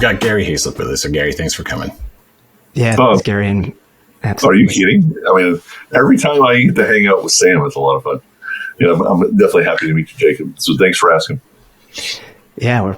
got Gary Hayslip with us. So Gary, thanks for coming. Yeah, thanks, Gary. And absolutely. Are you kidding? I mean, every time I get to hang out with Sam, it's a lot of fun. I'm definitely happy to meet you, Jacob. So thanks for asking. Yeah,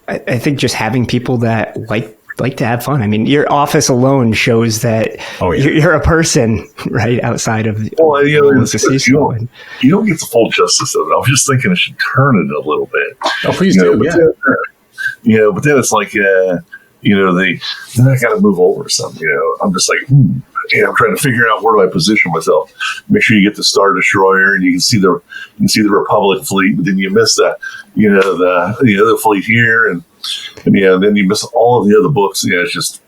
I think just having people that like to have fun. I mean, your office alone shows that you're a person, right, outside of you don't get the full justice of it. I'm just thinking I should turn it a little bit. Oh, please do. But then it's like, then I got to move over or something. I'm just like, I'm trying to figure out where do I position myself. Make sure you get the Star Destroyer and you can see the Republic fleet, but then you miss the other fleet here, and then you miss all of the other books. It's just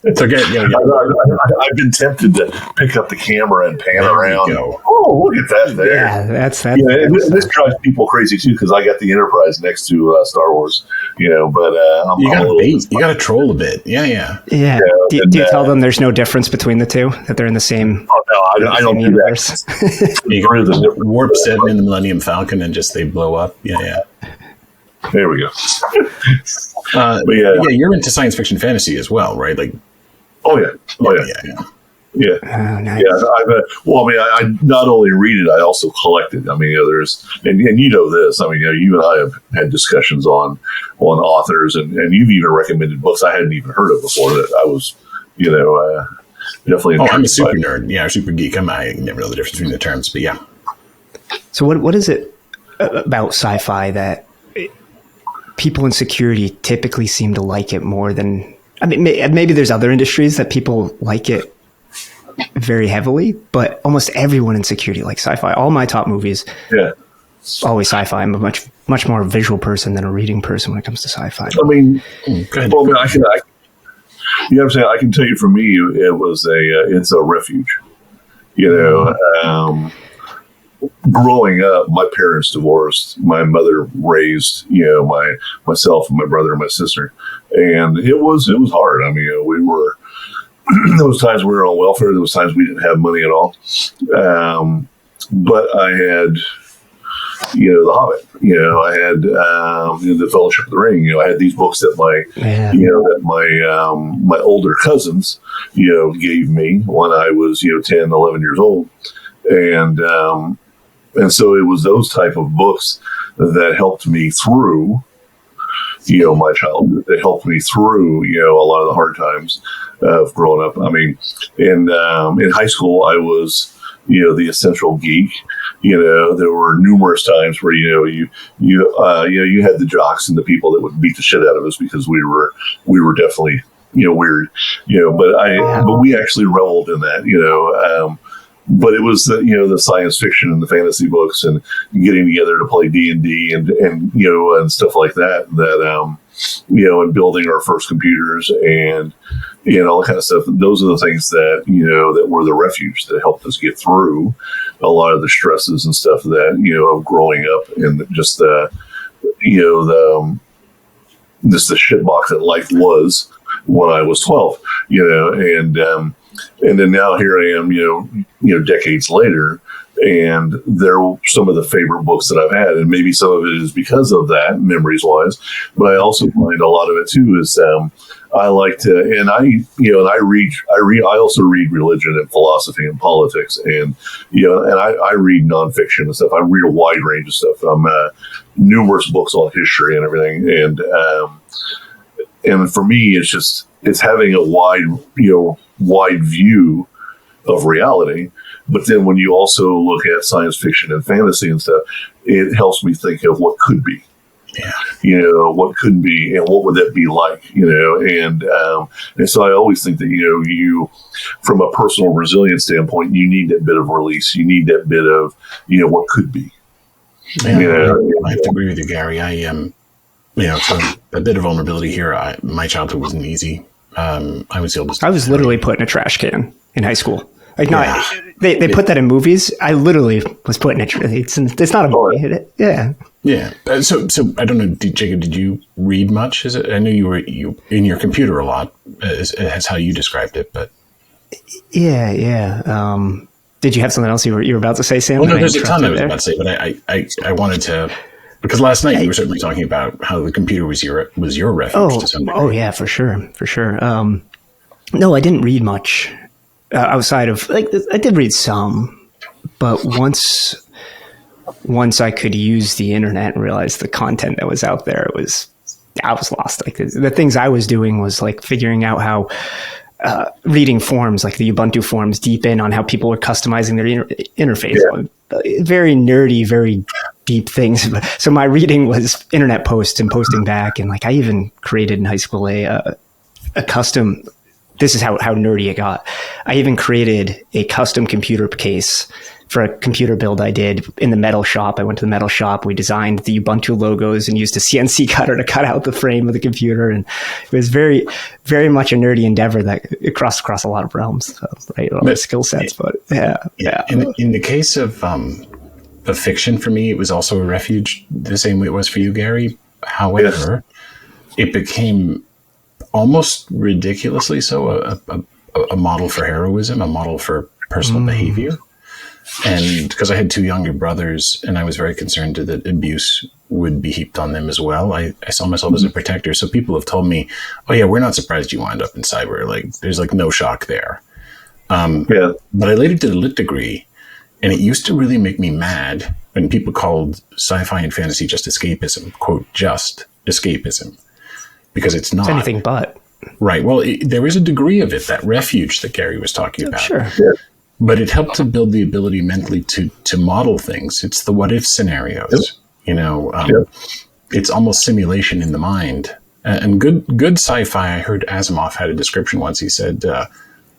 It's okay. I've been tempted to pick up the camera and pan around. Oh, look at that there! Yeah, that's this drives people crazy too because I got the Enterprise next to Star Wars. But you got to troll a bit. Yeah. Do you tell them there's no difference between the two? That they're in the same? Oh no, I don't do universe. That. You go to the Warp 7 in the Millennium Falcon and just they blow up. Yeah. There we go. You're into science fiction fantasy as well, right? Like, yeah. Oh, nice. I not only read it, I also collect it. I mean, there's and you know this. I mean, you and I have had discussions on authors, and you've even recommended books I hadn't even heard of before that I was, definitely. Oh, I'm a super nerd. Yeah, super geek. I never know the difference between the terms, but yeah. So what is it about sci-fi that people in security typically seem to like it more than, I mean, maybe there's other industries that people like it very heavily, but almost everyone in security likes sci-fi. All my top movies, always sci-fi. I'm a much more visual person than a reading person when it comes to sci-fi. I mean, I can tell you for me, it's a refuge. Growing up, my parents divorced. My mother raised, myself and my brother and my sister, and it was hard. I mean, we were there was times we were on welfare. There was times we didn't have money at all. But I had, The Hobbit. I had the Fellowship of the Ring. I had these books that my older cousins, gave me when I was 10, 11 years old, and so it was those type of books that helped me through, my childhood. That helped me through, a lot of the hard times of growing up. I mean, in high school, I was, the essential geek. There were numerous times where, you had the jocks and the people that would beat the shit out of us because we were definitely, weird, but we actually reveled in that, but it was the science fiction and the fantasy books and getting together to play D&D and stuff like that, and building our first computers and all that kind of stuff. Those are the things that, that were the refuge that helped us get through a lot of the stresses and stuff that, of growing up and just the shitbox that life was when I was 12, and then now here I am, decades later, and they're some of the favorite books that I've had, and maybe some of it is because of that, memories wise. But I also find a lot of it too is I like to, and I also read religion and philosophy and politics, and I read nonfiction and stuff. I read a wide range of stuff. Numerous books on history and everything, and for me, it's having a wide view of reality. But then when you also look at science fiction and fantasy and stuff, it helps me think of what could be. Yeah. What could be and what would that be like, and so I always think that, you, from a personal resilience standpoint, you need that bit of release. You need that bit of, what could be. Yeah, I have to agree with you, Gary. I am, so a bit of vulnerability here. My childhood wasn't easy. I was literally put in a trash can in high school. Like, they put that in movies. I literally was put in a. It's not a movie. Yeah. So I don't know, Jacob. Did you read much? Is it? I know you were in your computer a lot. Is how you described it, but yeah. Did you have something else you were about to say, Sam? Well, no, there's a ton I was about to say, but I wanted to Because last night you were certainly talking about how the computer was your refuge to some degree. Oh yeah, for sure. No, I didn't read much outside of I did read some, but once I could use the internet and realize the content that was out there, I was lost. Like the things I was doing was like figuring out how reading forums, like the Ubuntu forums, deep in on how people were customizing their interface. Yeah. Very nerdy, very deep things. So my reading was internet posts and posting back. And like I even created in high school a custom. This is how nerdy it got. I even created a custom computer case for a computer build I did in the metal shop. I went to the metal shop. We designed the Ubuntu logos and used a CNC cutter to cut out the frame of the computer. And it was very, very much a nerdy endeavor that it crossed across a lot of realms, right? A lot of skill sets, but yeah. In the case of fiction, for me, it was also a refuge the same way it was for you, Gary. However, it became almost ridiculously so a model for heroism, a model for personal behavior. And because I had two younger brothers and I was very concerned that abuse would be heaped on them as well, I saw myself as a protector. So people have told me, oh yeah, we're not surprised you wind up in cyber. Like there's like no shock there. But I later did a lit degree, and it used to really make me mad when people called sci-fi and fantasy just escapism, quote, just escapism, because it's not. It's anything but. Right. Well, there is a degree of it, that refuge that Gary was talking about. Sure. Yeah. But it helped to build the ability mentally to model things. It's the what if scenarios, It's almost simulation in the mind. And good sci-fi, I heard Asimov had a description once. He said,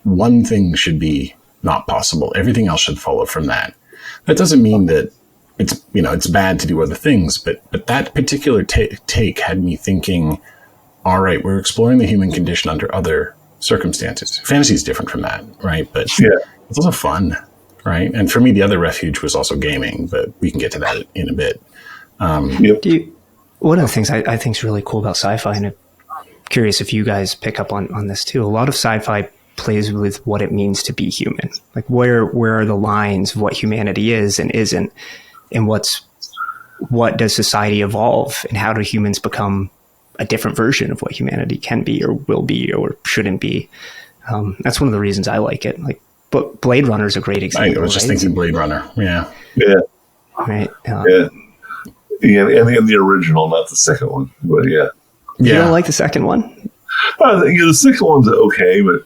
one thing should be not possible. Everything else should follow from that. That doesn't mean that it's bad to do other things, but that particular take had me thinking, all right, we're exploring the human condition under other circumstances. Fantasy is different from that, right? But it's also fun, right? And for me, the other refuge was also gaming, but we can get to that in a bit. One of the things I think is really cool about sci-fi, and I'm curious if you guys pick up on this too, a lot of sci-fi plays with what it means to be human. Like where are the lines of what humanity is and isn't, and what does society evolve, and how do humans become a different version of what humanity can be or will be or shouldn't be. That's one of the reasons I like it. Like, but Blade Runner is a great example. I was just thinking Blade Runner. Yeah. Right. And the original, not the second one, but yeah. You don't like the second one? The second one's okay, but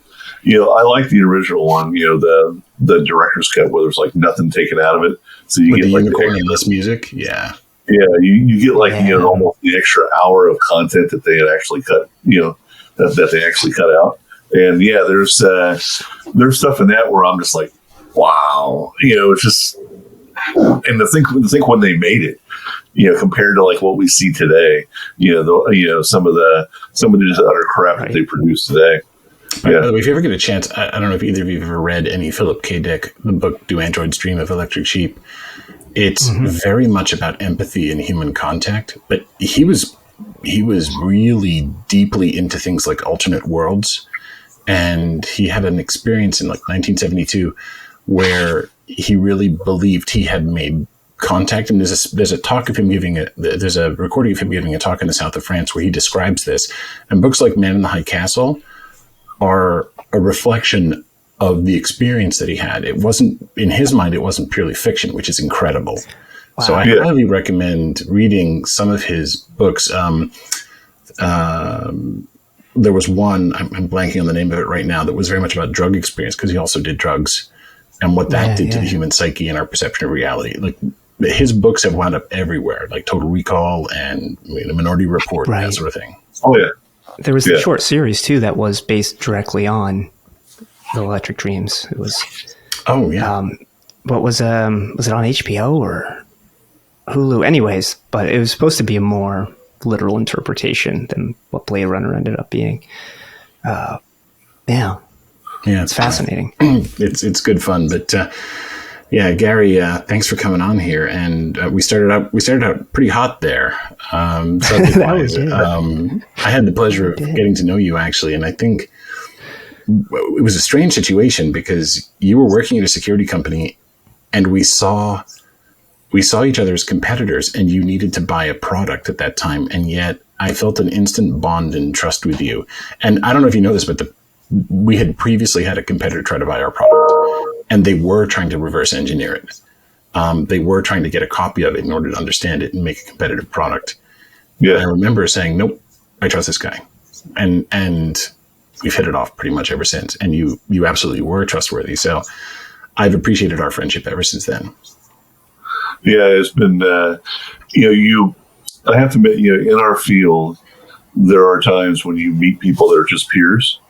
I like the original one. The director's cut where there's like nothing taken out of it, so you with get the like unicorn and less music. Yeah. Yeah, you get like almost the extra hour of content that they had actually cut. That they actually cut out. And there's stuff in that where I'm just like, wow, it's just, and to think when they made it, compared to like what we see today, some of the other crap that they produce today. By the way, if you ever get a chance, I don't know if either of you have ever read any Philip K. Dick, the book "Do Androids Dream of Electric Sheep?" It's very much about empathy and human contact, but he was really deeply into things like alternate worlds. And he had an experience in like 1972 where he really believed he had made contact. And there's a talk of him there's a recording of him giving a talk in the south of France where he describes this. And books like Man in the High Castle are a reflection of the experience that he had. It wasn't, in his mind, it wasn't purely fiction, which is incredible. Wow. So I highly recommend reading some of his books. There was one, I'm blanking on the name of it right now, that was very much about drug experience, because he also did drugs and what that did to the human psyche and our perception of reality. Like his books have wound up everywhere, like Total Recall and Minority Report, and that sort of thing. Oh yeah. There was the short series too that was based directly on the Electric Dreams. It was. Oh yeah. What was it on HBO or Hulu? Anyways, but it was supposed to be a more literal interpretation than what Blade Runner ended up being. It's fascinating. It's good fun, but Gary, thanks for coming on here. And we started out pretty hot there. I had the pleasure of getting to know you actually, and I think it was a strange situation because you were working at a security company, and we saw we saw each other as competitors, and you needed to buy a product at that time. And yet I felt an instant bond and trust with you. And I don't know if you know this, but we had previously had a competitor try to buy our product, and they were trying to reverse engineer it. They were trying to get a copy of it in order to understand it and make a competitive product. Yeah. And I remember saying, nope, I trust this guy. And we've hit it off pretty much ever since. And you absolutely were trustworthy. So I've appreciated our friendship ever since then. Yeah, it's been, I have to admit, in our field, there are times when you meet people that are just peers.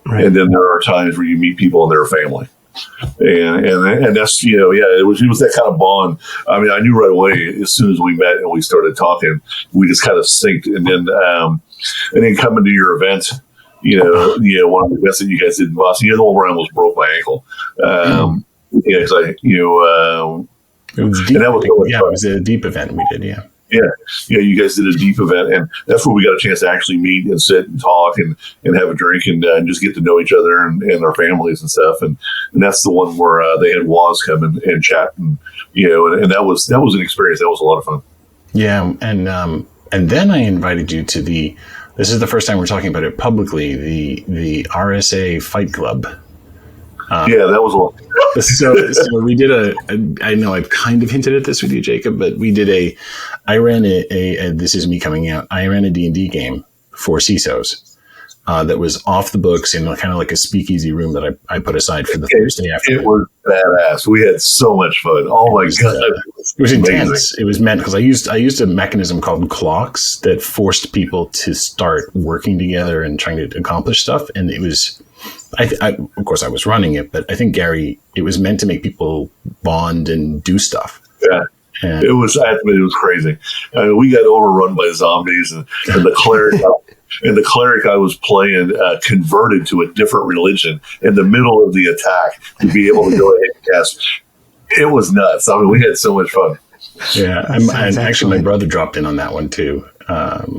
Right. And then there are times where you meet people and they're family. And that's, it was that kind of bond. I mean, I knew right away as soon as we met and we started talking, we just kind of synced. And then coming to your event, one of the events that you guys did in Boston, the one where I almost broke my ankle. It was deep. It was a deep event we did. Yeah. Yeah, you guys did a deep event, and that's where we got a chance to actually meet and sit and talk and have a drink and just get to know each other and our families and stuff. And that's the one where they had Waz come and chat, and that was an experience. That was a lot of fun. Yeah, and then I invited you to this is the first time we're talking about it publicly, the RSA Fight Club. That was a lot. So we did I know I've kind of hinted at this with you, Jacob, but we did I ran this is me coming out. I ran a D&D game for CISOs that was off the books in kind of like a speakeasy room that I put aside for the Thursday afternoon. It was badass. We had so much fun. Oh my God. It was intense. It was meant because I used a mechanism called clocks that forced people to start working together and trying to accomplish stuff. And it was, of course I was running it, but I think Gary, it was meant to make people bond and do stuff. Yeah. And it was crazy. I mean, we got overrun by zombies and the cleric. And the cleric I was playing converted to a different religion in the middle of the attack to be able to go ahead and cast. It was nuts. I mean, we had so much fun. Yeah, and actually, my brother dropped in on that one too.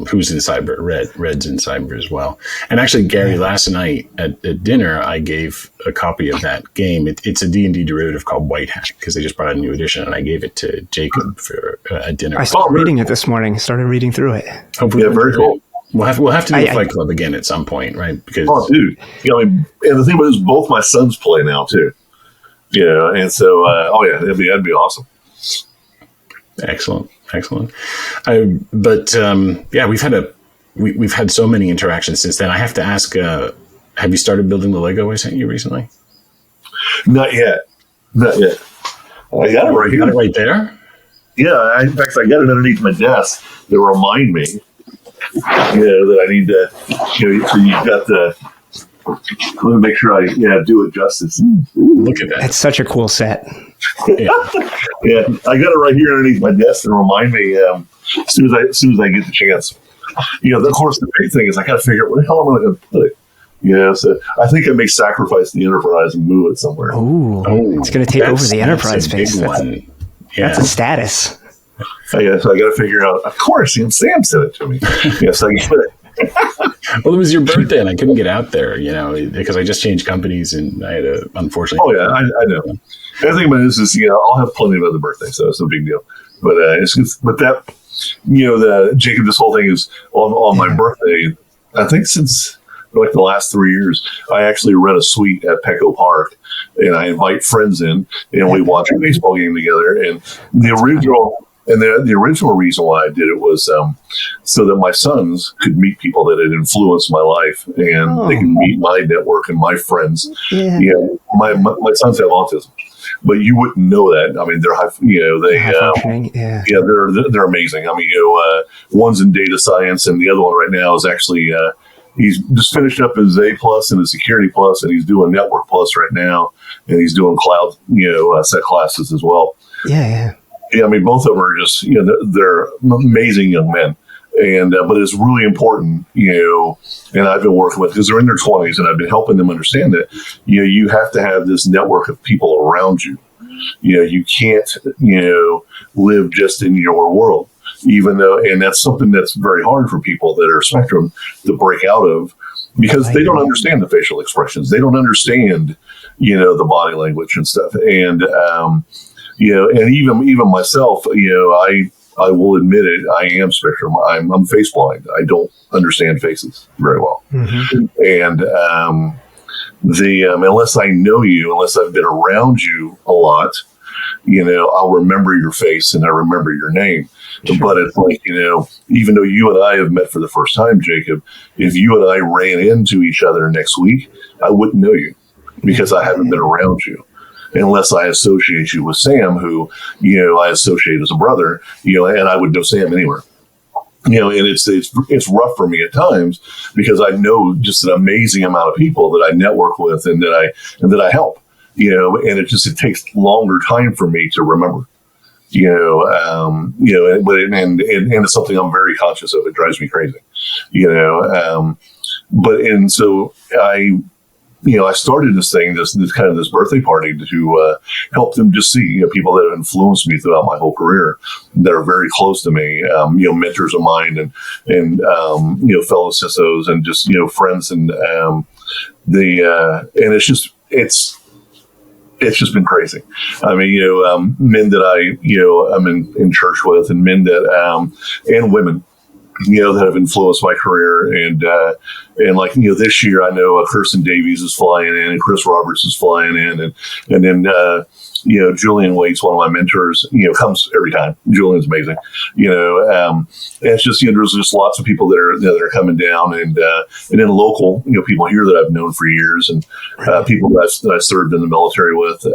Who's in cyber? Red's in cyber as well. And actually, Gary, last night at dinner, I gave a copy of that game. It's a D&D derivative called White Hat because they just brought out a new edition, and I gave it to Jacob for a dinner. I started reading it this morning. Started reading through it. Hopefully, very cool. We'll have to do a Fight Club again at some point, right? Because dude, and the thing about it is, both my sons play now too. And so that'd be awesome. Excellent. We've had so many interactions since then. I have to ask, have you started building the Lego I sent you recently? Not yet. I got it right here. Got it right there? Yeah, in fact, I got it underneath my desk to remind me. That I need to, so you've got let me make sure I do it justice. Look at that. It's such a cool set. Yeah, I got it right here underneath my desk to remind me as soon as I get the chance. Of course, the big thing is I got to figure out where the hell am I going to put it. So I think I may sacrifice the Enterprise and move it somewhere. Oh, it's going to take over the Enterprise space. That's a status. So I got to figure out. Of course, Sam sent it to me. Yes, I get it. Well, it was your birthday, and I couldn't get out there, because I just changed companies, and I had to, unfortunately. Oh yeah, I know. The thing about this is, I'll have plenty of other birthdays, so it's no big deal. But the Jacob, this whole thing is on my birthday. I think since like the last 3 years, I actually rent a suite at Petco Park, and I invite friends in, and we watch a baseball game together. And the original reason why I did it was so that my sons could meet people that had influenced my life, and they can meet my network and my friends. Yeah. My sons have autism, but you wouldn't know that. I mean, they're amazing. I mean, one's in data science, and the other one right now is actually he's just finished up his A+ and his Security+, and he's doing Network+ right now, and he's doing cloud set classes as well. Yeah. Yeah, I mean, both of them are just, they're amazing young men. And, but it's really important, and I've been working with, because they're in their 20s, and I've been helping them understand that, you have to have this network of people around you. You can't, live just in your world, even though, and that's something that's very hard for people that are spectrum to break out of, because they don't understand the facial expressions. They don't understand, the body language and stuff. And, And even myself, I will admit it. I am spectrum. I'm face blind. I don't understand faces very well. And unless I know you, unless I've been around you a lot, I'll remember your face and I remember your name. Sure. But it's like, even though you and I have met for the first time, Jacob, if you and I ran into each other next week, I wouldn't know you because I haven't been around you. Unless I associate you with Sam, who, I associate as a brother, and I would know Sam anywhere. And it's rough for me at times because I know just an amazing amount of people that I network with and that I help, and it takes longer time for me to remember, but it's something I'm very conscious of. It drives me crazy, so I started this thing, this kind of this birthday party to help them just see people that have influenced me throughout my whole career that are very close to me, mentors of mine and fellow CISOs and just friends and it's just been crazy. I mean, men that I'm in church with and men that and women that have influenced my career. And this year, I know Kirsten Davies is flying in and Chris Roberts is flying in. And then, Julian Waite's one of my mentors, comes every time. Julian's amazing, and it's just, there's just lots of people that are coming down and then local, people here that I've known for years and people that I served in the military with.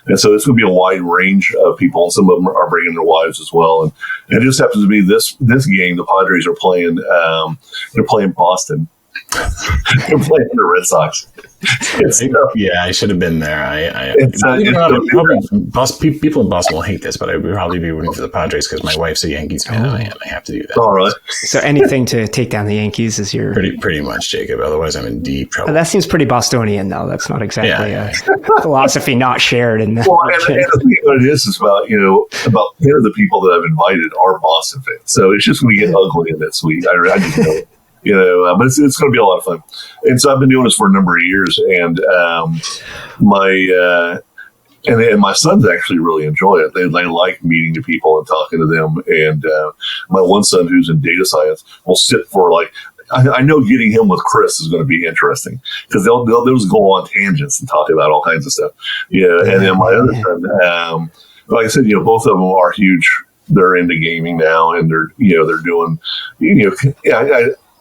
And so it's going to be a wide range of people, and some of them are bringing their wives as well. And it just happens to be this game. The Padres are playing. They're playing Boston. They're playing the Red Sox. I should have been there. People in Boston will hate this, but I would probably be rooting for the Padres because my wife's a Yankees fan, and I have to do that. Oh, really? So anything to take down the Yankees is your pretty much, Jacob. Otherwise, I'm in deep trouble. That seems pretty Bostonian, though. That's not exactly a philosophy not shared. And the thing what it is about about the people that I've invited are Boston fans, so it's just going to get ugly in that suite. I just know it. But it's going to be a lot of fun. And so I've been doing this for a number of years, and my sons actually really enjoy it. They like meeting the people and talking to them. And my one son, who's in data science, will sit for I know getting him with Chris is going to be interesting because they'll just go on tangents and talk about all kinds of stuff. And then my other son, like I said, both of them are huge. They're into gaming now, and they're doing,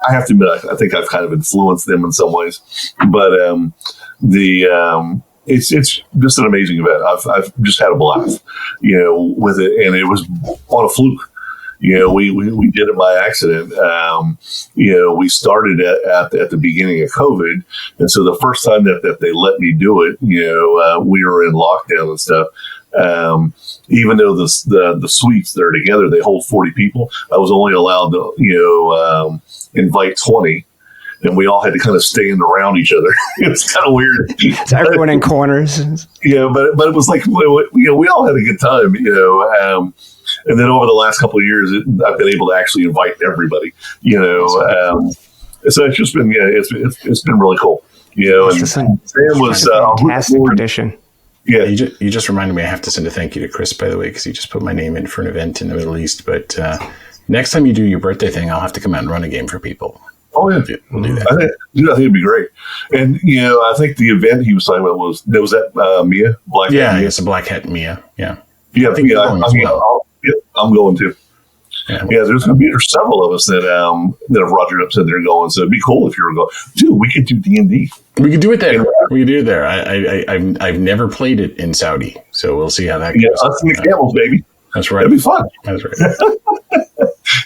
I have to admit, I think I've kind of influenced them in some ways, but it's just an amazing event. I've just had a blast, with it, and it was on a fluke. We did it by accident. We started at the beginning of COVID, and so the first time that they let me do it, we were in lockdown and stuff. Even though the suites that are together, they hold 40 people, I was only allowed to invite 20, and we all had to kind of stand around each other. It's kind of weird. It's everyone in corners. But it was like we all had a good time. And then over the last couple of years, I've been able to actually invite everybody. So it's just been it's been really cool. And Sam was a fantastic tradition. Yeah, you just reminded me I have to send a thank you to Chris, by the way, because he just put my name in for an event in the Middle East. But next time you do your birthday thing, I'll have to come out and run a game for people. Oh, yeah. We'll do that. I think it'd be great. And, I think the event he was talking about was that Mia? Black Hat Mia? It's a Black Hat Mia. Yeah. Yeah, I think I'm going to. Yeah, there's several of us that have Roger up said they're going. So it'd be cool if you were going. Dude, we could do D&D. We could do it there. We could do it there. I've never played it in Saudi, so we'll see how that goes. Yeah, us and the camels, baby. That's right. It'd be fun. That's right.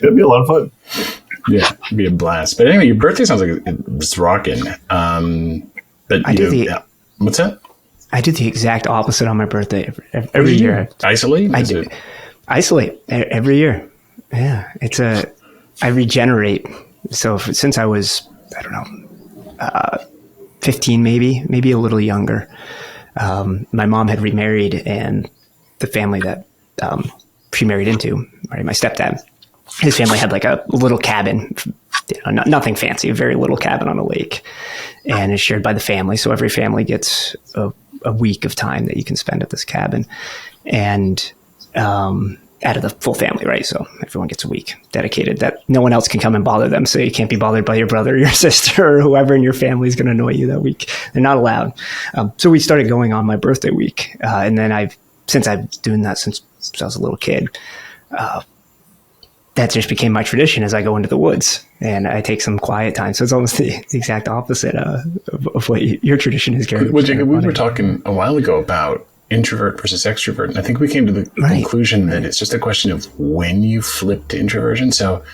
It'd be a lot of fun. Yeah, it'd be a blast. But anyway, your birthday sounds like it's rocking. But what's that? I do the exact opposite on my birthday every year. Isolate? Isolate every year. Yeah, I regenerate. So since I was, 15, maybe a little younger, my mom had remarried, and the family that she married into, right, my stepdad, his family had like a little cabin, nothing fancy, a very little cabin on a lake, and it's shared by the family. So every family gets a week of time that you can spend at this cabin. and out of the full family, right? So everyone gets a week dedicated that no one else can come and bother them. So you can't be bothered by your brother or your sister or whoever in your family is going to annoy you that week. They're not allowed. So we started going on my birthday week. And then since I've been doing that since I was a little kid, that just became my tradition as I go into the woods and I take some quiet time. So it's almost the exact opposite of what your tradition is, Gary. Well, Jacob, we were talking a while ago about introvert versus extrovert. And I think we came to the conclusion that it's just a question of when you flip to introversion. So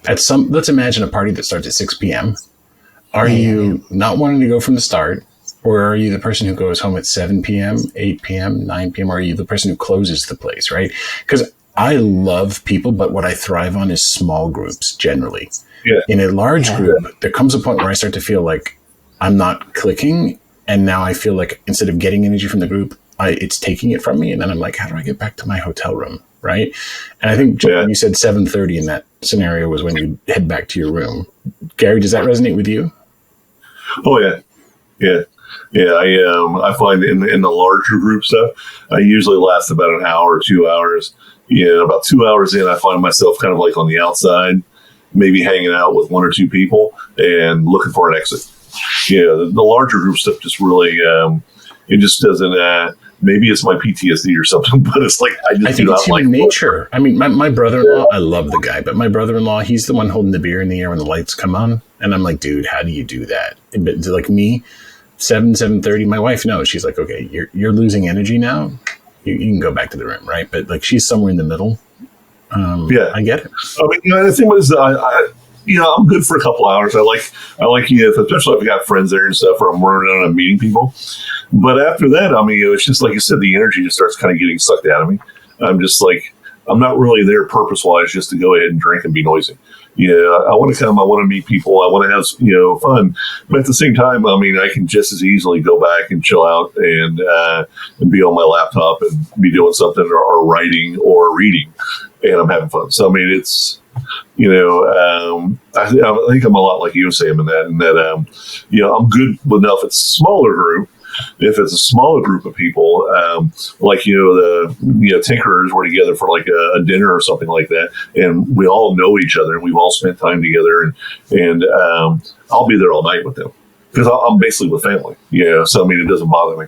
let's imagine a party that starts at 6 p.m. Are you not wanting to go from the start? Or are you the person who goes home at 7 p.m., 8 p.m., 9 p.m.? Or are you the person who closes the place, right? Because I love people, but what I thrive on is small groups generally. Yeah. In a large group, there comes a point where I start to feel like I'm not clicking. And now I feel like instead of getting energy from the group, it's taking it from me. And then I'm like, how do I get back to my hotel room? Right. And I think you said 7:30 in that scenario was when you head back to your room. Gary, does that resonate with you? Oh, yeah. Yeah. Yeah. I find in the larger group stuff, I usually last about an hour or 2 hours. About 2 hours in, I find myself kind of like on the outside, maybe hanging out with one or two people and looking for an exit. The larger group stuff just really, it just doesn't, maybe it's my PTSD or something, but it's like, I think it's human nature. I mean, my brother-in-law, I love the guy, but my brother-in-law, he's the one holding the beer in the air when the lights come on. And I'm like, dude, how do you do that? But like me, 7:30, my wife knows. She's like, okay, you're losing energy now. You can go back to the room, right? But like she's somewhere in the middle. I get it. I mean, the thing was, I'm good for a couple hours. I like, especially if I got friends there and stuff, or I'm running around and meeting people. But after that, I mean, it's just like you said, the energy just starts kind of getting sucked out of me. I'm just like, I'm not really there purpose-wise just to go ahead and drink and be noisy. I want to come, I want to meet people, I want to have, fun. But at the same time, I mean, I can just as easily go back and chill out and be on my laptop and be doing something or writing or reading, and I'm having fun. So, I mean, it's, I think I'm a lot like you, Sam, in that, I'm good enough. It's a smaller group. If it's a smaller group of people, like, the tinkerers were together for like a dinner or something like that, and we all know each other and we've all spent time together, and I'll be there all night with them because I'm basically with family. So, I mean, it doesn't bother me.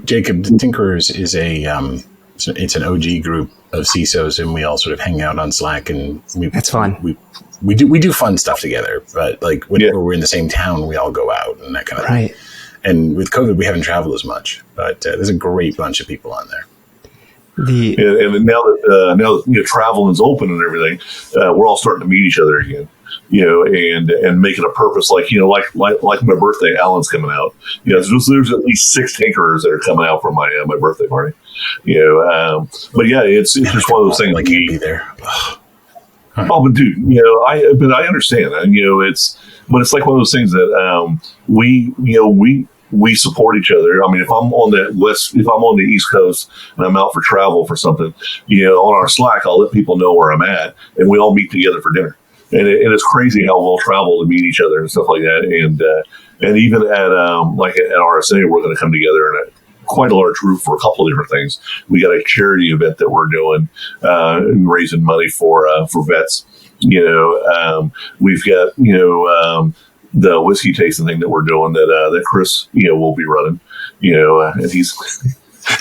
Jacob, the Tinkerers is it's an OG group of CISOs, and we all sort of hang out on Slack, and that's fun. We do fun stuff together, but like whenever we're in the same town, we all go out and that kind of thing. And with COVID, we haven't traveled as much, but there's a great bunch of people on there. And now that travel is open and everything, we're all starting to meet each other again. And make it a purpose, like my birthday, Alan's coming out. There's at least 6 tinkerers that are coming out for my birthday party. But yeah, it's just one of those things. I can't be there. Oh, but dude, I understand. But it's like one of those things that we support each other. I mean, if I'm on the East Coast and I'm out for travel for something, on our Slack, I'll let people know where I'm at, and we all meet together for dinner. And it's crazy how we'll travel to meet each other and stuff like that. And even at RSA, we're going to come together in quite a large group for a couple of different things. We got a charity event that we're doing, raising money for vets. We've got the whiskey tasting thing that we're doing that Chris will be running. And he's.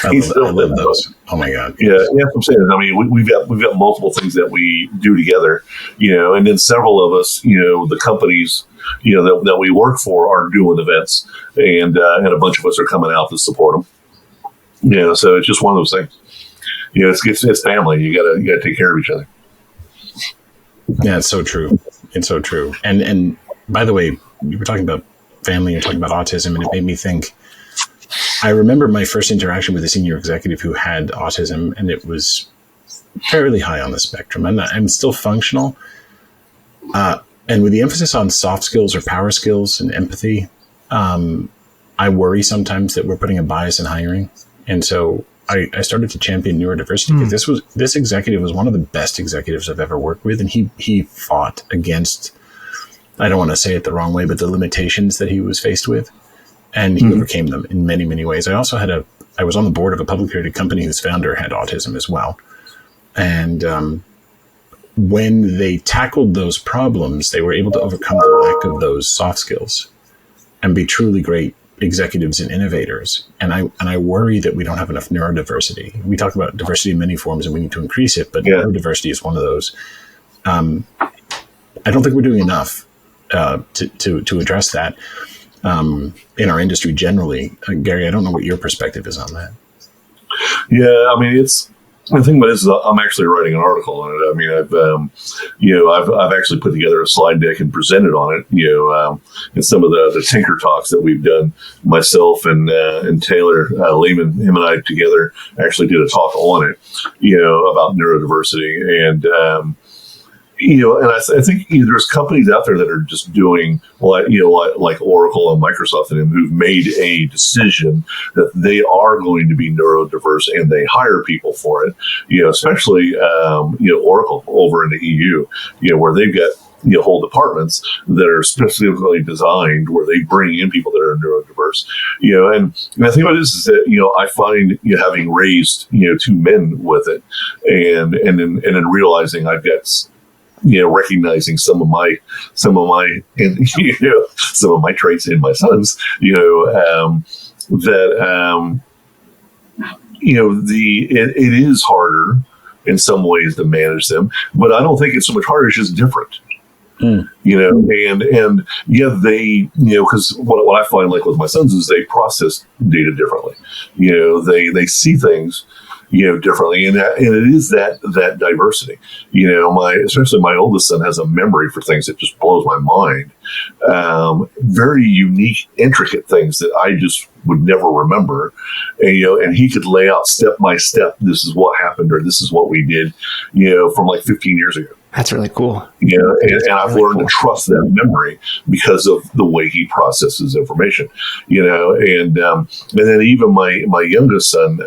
I love those. Oh my God! Yeah, that's what I'm saying. I mean, we've got multiple things that we do together, and then several of us, the companies, that we work for are doing events, and a bunch of us are coming out to support them. So it's just one of those things. It's family. You gotta take care of each other. Yeah, it's so true. It's so true. And by the way, you were talking about family. You're talking about autism, and it made me think. I remember my first interaction with a senior executive who had autism, and it was fairly high on the spectrum. I'm still functional. And with the emphasis on soft skills or power skills and empathy, I worry sometimes that we're putting a bias in hiring. And so I started to champion neurodiversity because this executive was one of the best executives I've ever worked with. And he fought against, I don't want to say it the wrong way, but the limitations that he was faced with. And he overcame them in many, many ways. I also had I was on the board of a publicly traded company whose founder had autism as well. And when they tackled those problems, they were able to overcome the lack of those soft skills and be truly great executives and innovators. And I worry that we don't have enough neurodiversity. We talk about diversity in many forms and we need to increase it, but neurodiversity is one of those. I don't think we're doing enough to address that in our industry generally. Gary, I don't know what your perspective is on that. Yeah, I mean, the thing about it is I'm actually writing an article on it. I mean, I've actually put together a slide deck and presented on it, in some of the Tinker Talks that we've done. Myself and Taylor Lehman, him and I together actually did a talk on it, about neurodiversity. And, and I think there's companies out there that are just doing like Oracle and Microsoft and who've made a decision that they are going to be neurodiverse and they hire people for it. Especially Oracle over in the EU, where they've got whole departments that are specifically designed where they bring in people that are neurodiverse. And I think what it is that I find having raised two men with it, and then realizing I've got recognizing some of my some of my traits in my sons, it is harder in some ways to manage them, but I don't think it's so much harder. It's just different. And they, because what I find like with my sons is they process data differently. They see things differently, and it is that diversity. Especially my oldest son has a memory for things that just blows my mind. Very unique, intricate things that I just would never remember, and he could lay out step by step. This is what happened, or this is what we did, from like 15 years ago. That's really cool. And I've learned to trust that memory because of the way he processes information. And then even my youngest son.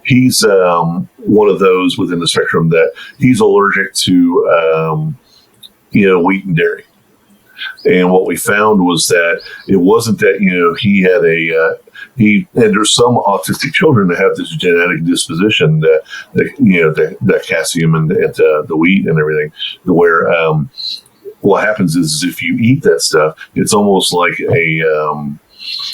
He's one of those within the spectrum that he's allergic to, wheat and dairy. And what we found was that it wasn't that, he had and there's some autistic children that have this genetic disposition that calcium and the wheat and everything, where what happens is if you eat that stuff, it's almost like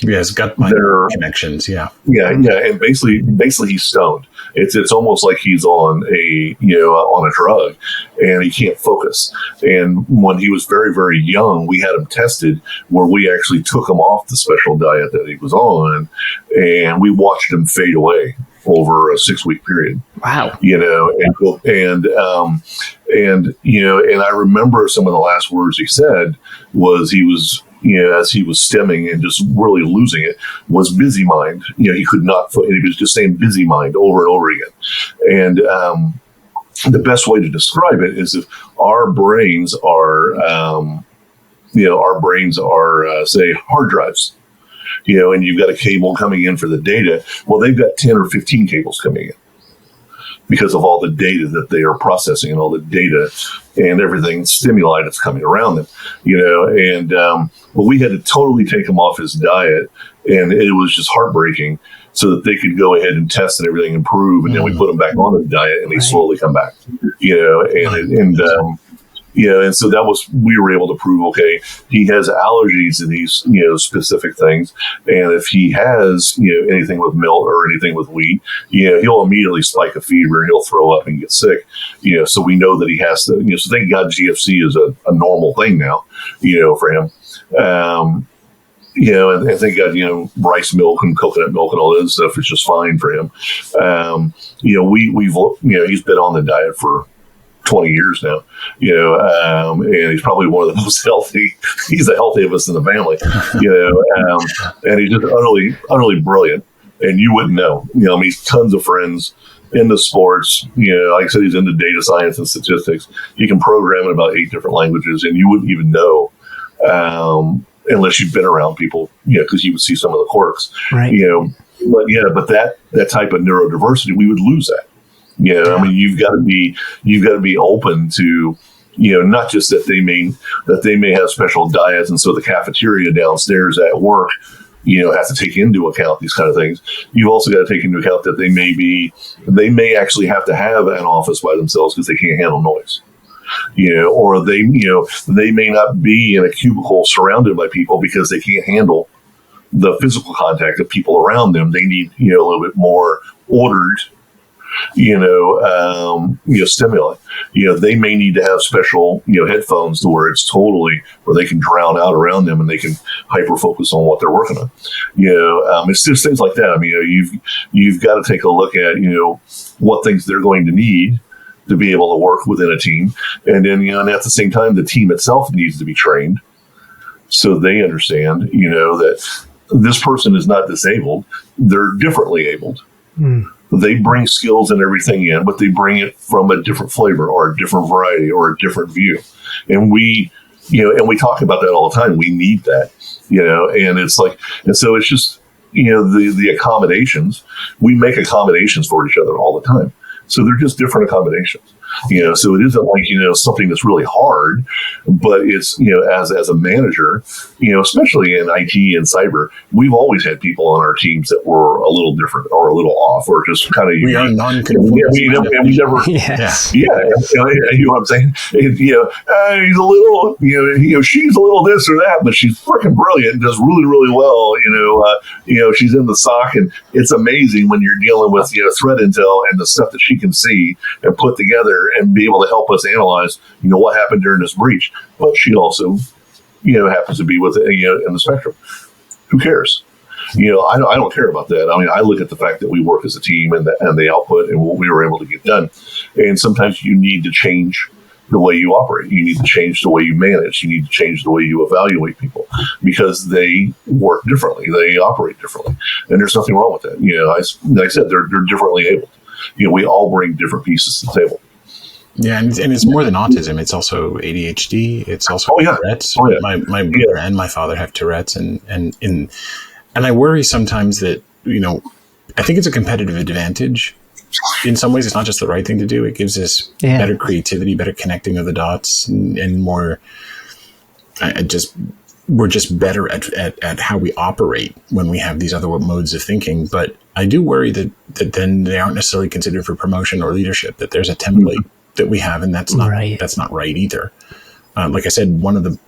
it's gut-mind connections. Yeah. And basically he's stoned. It's almost like he's on a drug, and he can't focus. And when he was very, very young, we had him tested where we actually took him off the special diet that he was on, and we watched him fade away over a 6-week period. Wow. And I remember some of the last words he said was he was, as he was stemming and just really losing it, was busy mind. He could not, he was just saying busy mind over and over again. And the best way to describe it is if our brains are, say, hard drives, and you've got a cable coming in for the data. Well, they've got 10 or 15 cables coming in because of all the data that they are processing and all the data and everything stimuli that's coming around them, but we had to totally take him off his diet, and it was just heartbreaking, so that they could go ahead and test and everything improve, and then we put him back on the diet, and they slowly come back, and so that was, we were able to prove, okay, he has allergies to these, specific things. And if he has, anything with milk or anything with wheat, he'll immediately spike a fever, he'll throw up and get sick, so we know that he has to, so thank God GFC is a normal thing now, for him. And thank God, rice milk and coconut milk and all that stuff is just fine for him. He's been on the diet for 20 years now, and he's probably one of the most healthy. He's the healthiest of us in the family, and he's just utterly brilliant. And you wouldn't know, he's tons of friends into sports, like I said, he's into data science and statistics. He can program in about 8 different languages, and you wouldn't even know, unless you've been around people, because you would see some of the quirks, right? But that type of neurodiversity, we would lose that. I mean, you've got to be open to, not just that they may have special diets, and so the cafeteria downstairs at work, have to take into account these kind of things. You've also got to take into account that they may actually have to have an office by themselves because they can't handle noise. Or they may not be in a cubicle surrounded by people because they can't handle the physical contact of people around them. They need, a little bit more ordered, stimuli. They may need to have special, headphones to where it's totally where they can drown out around them and they can hyper focus on what they're working on. It's just things like that. I mean, you've got to take a look at, what things they're going to need to be able to work within a team. And then, and at the same time, the team itself needs to be trained so they understand, that this person is not disabled. They're differently abled. They bring skills and everything in, but they bring it from a different flavor or a different variety or a different view. And we talk about that all the time. We need that, and it's like, and so it's just, the accommodations, we make accommodations for each other all the time. So they're just different accommodations, so it isn't like, something that's really hard, but it's, as a manager, especially in IT and cyber, we've always had people on our teams that were a little different or a little off or just kind of, we are non-conformist. And we never, Yes. you know what I'm saying? He's a little, she's a little this or that, but she's freaking brilliant and does really, really well. She's in the SOC, and it's amazing when you're dealing with, threat intel and the stuff that she can see and put together and be able to help us analyze, what happened during this breach. But she also, happens to be with, in the spectrum. Who cares? I don't care about that. I mean, I look at the fact that we work as a team and the output and what we were able to get done. And sometimes you need to change the way you operate. You need to change the way you manage. You need to change the way you evaluate people because they work differently. They operate differently. And there's nothing wrong with that. Like I said, they're differently abled. We all bring different pieces to the table. Yeah, and it's more than autism. It's also ADHD. It's also Tourette's. Oh, yeah. My brother and my father have Tourette's, and I worry sometimes that, I think it's a competitive advantage. In some ways, it's not just the right thing to do. It gives us better creativity, better connecting of the dots, and more. We're just better at how we operate when we have these other modes of thinking. But I do worry that then they aren't necessarily considered for promotion or leadership. That there's a template that we have, and that's not right either. Like I said, one of the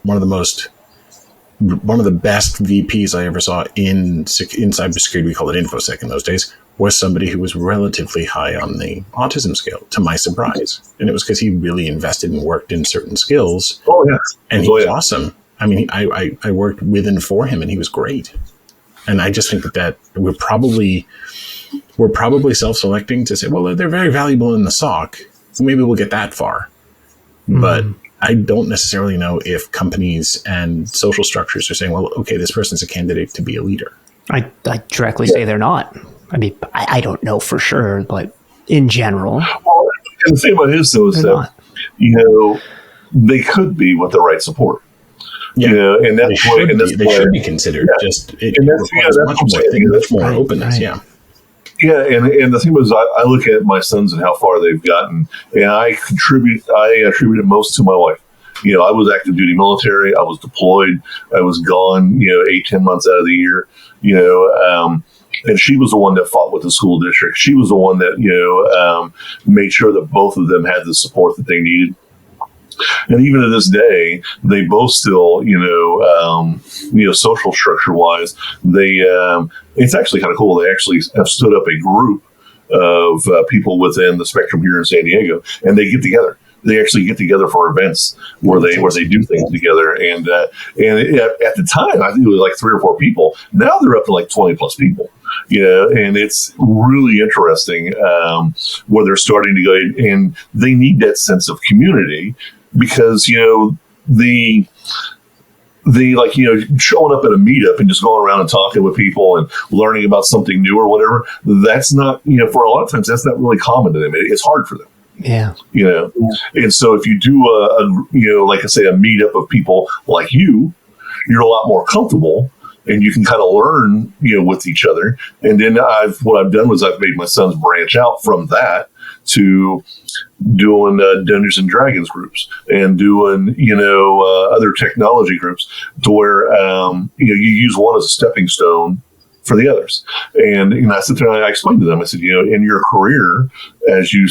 best VPs I ever saw in cybersecurity, we call it InfoSec in those days, was somebody who was relatively high on the autism scale, to my surprise. And it was because he really invested and worked in certain skills. Oh, yeah. And he was awesome. I mean, I worked with and for him, and he was great. And I just think that we're probably self-selecting to say, well, they're very valuable in the SOC. Maybe we'll get that far. But I don't necessarily know if companies and social structures are saying, well, okay, this person's a candidate to be a leader. I directly say they're not. I mean, I don't know for sure, but in general. Well, and the thing about it is, though, is that, they could be with the right support. Yeah, and that's they should be considered. Yeah. Just it requires much more openness. Right. Yeah, and the thing was, I look at my sons and how far they've gotten, and I attributed most to my wife. I was active duty military. I was deployed. I was gone, 8-10 months out of the year. And she was the one that fought with the school district. She was the one that made sure that both of them had the support that they needed. And even to this day, they both still, social structure wise, it's actually kind of cool. They actually have stood up a group of people within the spectrum here in San Diego, and they get together. They actually get together for events where they do things together. And at the time, I think it was like 3 or 4 people. Now they're up to like 20 plus people. And it's really interesting where they're starting to go, and they need that sense of community because, the showing up at a meetup and just going around and talking with people and learning about something new or whatever, that's not, for a lot of times, that's not really common to them. It's hard for them. Yeah. And so if you do like I say, a meetup of people like you're a lot more comfortable and you can kind of learn, with each other. And then what I've done was I've made my sons branch out from that to doing Dungeons and Dragons groups and doing, other technology groups to where, you use one as a stepping stone for the others. And I sit there and I explained to them, I said, in your career, as you're,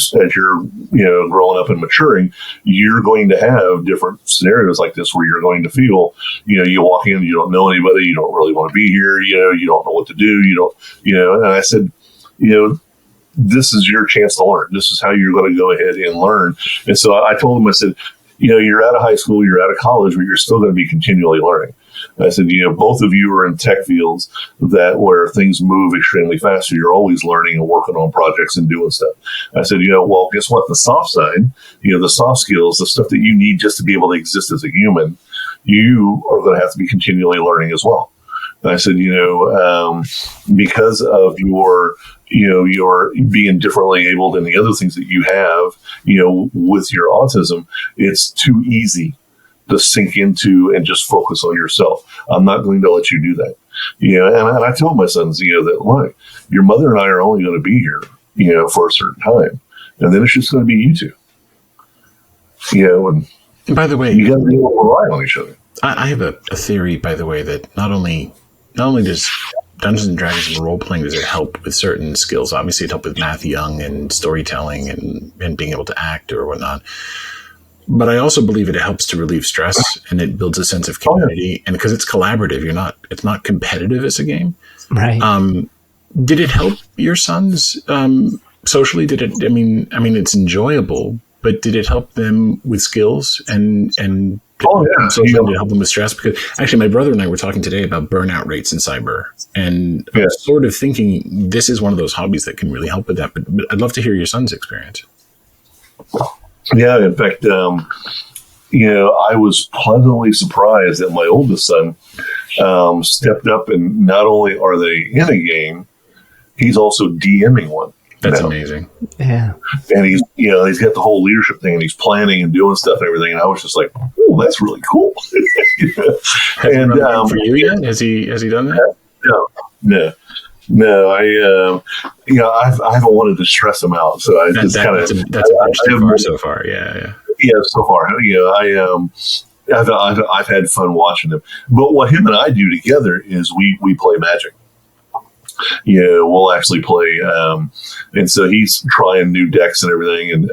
growing up and maturing, you're going to have different scenarios like this where you're going to feel, you walk in, you don't know anybody, you don't really want to be here, you don't know what to do, and I said, this is your chance to learn. This is how you're going to go ahead and learn. And so I told them, I said, you're out of high school, you're out of college, but you're still going to be continually learning. I said, both of you are in tech fields where things move extremely fast. So you're always learning and working on projects and doing stuff. I said, well, guess what? The soft side, the soft skills, the stuff that you need just to be able to exist as a human, you are going to have to be continually learning as well. And I said, because of your being differently abled and the other things that you have, with your autism, it's too easy to sink into and just focus on yourself. I'm not going to let you do that. And I tell my sons, that, look, your mother and I are only going to be here, for a certain time. And then it's just going to be you two. And by the way, you got to be able to rely on each other. I have a theory, by the way, that not only does Dungeons and Dragons and role playing, does it help with certain skills. Obviously, it helped with math young and storytelling and being able to act or whatnot. But I also believe it helps to relieve stress and it builds a sense of community. And because it's collaborative, it's not competitive as a game. Right. Did it help your sons socially? Did it? I mean, it's enjoyable, but did it help them with skills and socially? Did it help them with stress? Because actually, my brother and I were talking today about burnout rates in cyber, and I'm sort of thinking this is one of those hobbies that can really help with that. But I'd love to hear your son's experience. Yeah, in fact, I was pleasantly surprised that my oldest son stepped up, and not only are they in a game, he's also DMing one. That's amazing. Yeah. And he's got the whole leadership thing, and he's planning and doing stuff and everything. And I was just like, oh, that's really cool. Has he run for you yet? Has he done that? No, I haven't wanted to stress him out, so I just kind of that's a bridge too far so far. Yeah. So far, I've had fun watching him. But what him and I do together is we play Magic. We'll actually play, and so he's trying new decks and everything. And